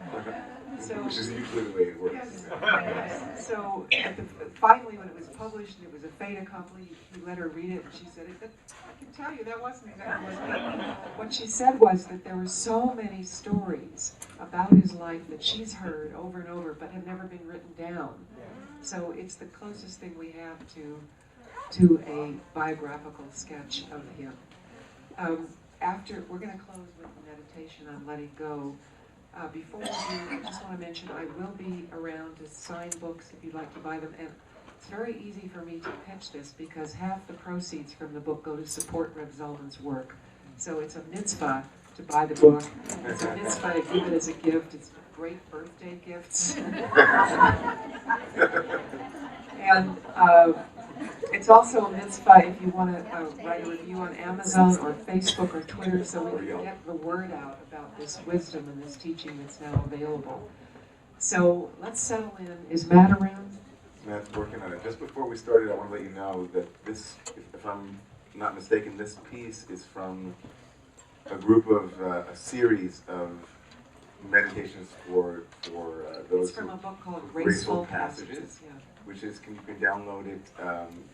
Which is usually the way it works. Yes. So finally, when it was published, and it was a fait accompli, he let her read it, and she said, I can tell you that wasn't exactly what happened. What she said was that there were so many stories about his life that she's heard over and over, but have never been written down. So it's the closest thing we have to a biographical sketch of him. We're going to close with a meditation on letting go. Before we do, I just want to mention I will be around to sign books if you'd like to buy them. And it's very easy for me to pitch this because half the proceeds from the book go to support Reb Zalman's work. So it's a mitzvah to buy the book. It's a mitzvah to give it as a gift. It's great birthday gifts. And it's also a mitzvah if you want to write a review on Amazon or Facebook or Twitter so we can get the word out about this wisdom and this teaching that's now available. So let's settle in. Is Matt around? Matt's working on it. Just before we started, I want to let you know that this, if I'm not mistaken, this piece is from a group of, a series of meditations for those. It's from a book called Graceful Passages. Yeah. Which is, you can download it.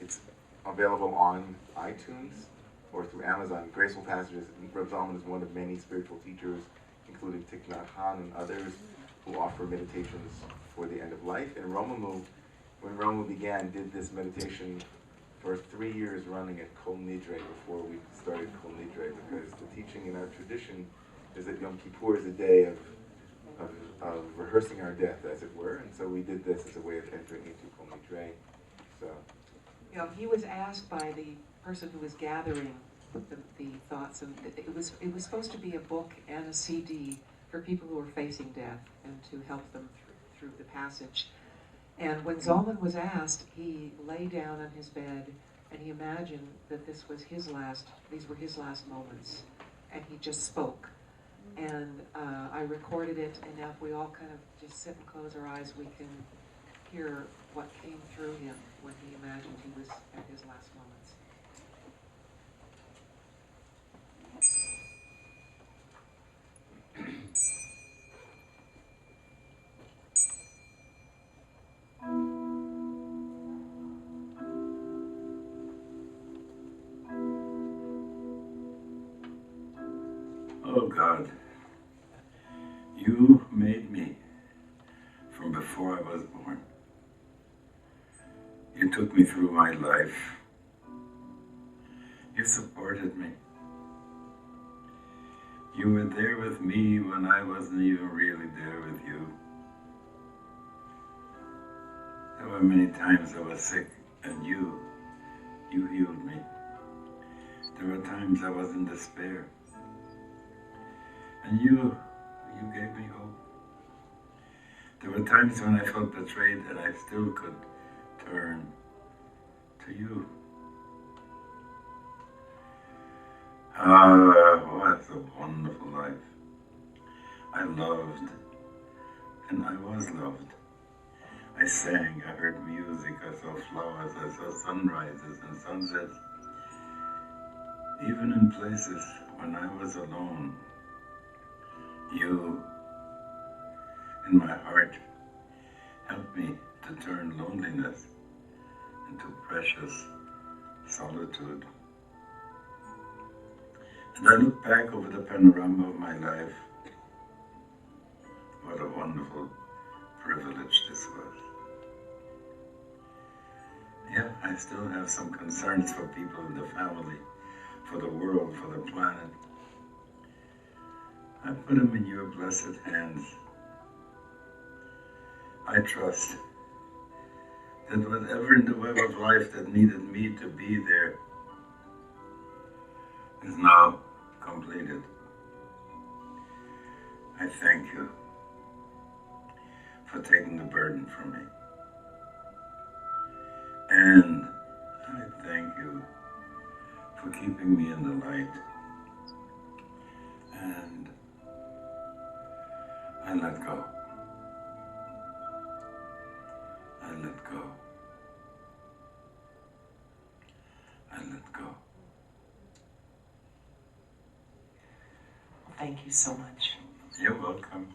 It's available on iTunes or through Amazon. Graceful Passages. Reb Zalman is one of many spiritual teachers, including Thich Nhat Hanh and others, who offer meditations for the end of life. And Romamu, when Romamu began, did this meditation for 3 years running at Kol Nidre before we started Kol Nidre, because the teaching in our tradition is that Yom Kippur is a day of rehearsing our death, as it were, and so we did this as a way of entering into Kol Nidre. So, he was asked by the person who was gathering the thoughts, and it was supposed to be a book and a CD for people who were facing death and to help them through the passage. And when Zalman was asked, he lay down on his bed and he imagined that these were his last moments, and he just spoke. And I recorded it, and now if we all kind of just sit and close our eyes, we can hear what came through him when he imagined he was at his last moments. Oh God, you made me from before I was born. You took me through my life. You supported me. You were there with me when I wasn't even really there with you. There were many times I was sick, and you healed me. There were times I was in despair, and you gave me hope. There were times when I felt betrayed and I still could turn to you. Ah, what a wonderful life. I loved, and I was loved. I sang, I heard music, I saw flowers, I saw sunrises and sunsets. Even in places when I was alone, you, in my heart, helped me to turn loneliness into precious solitude. And I look back over the panorama of my life. What a wonderful privilege this was. Yeah, I still have some concerns for people in the family, for the world, for the planet. I put them in your blessed hands. I trust that whatever in the web of life that needed me to be there is now completed. I thank you for taking the burden from me. And I thank you for keeping me in the light. And I let go. I let go. I let go. Thank you so much. You're welcome.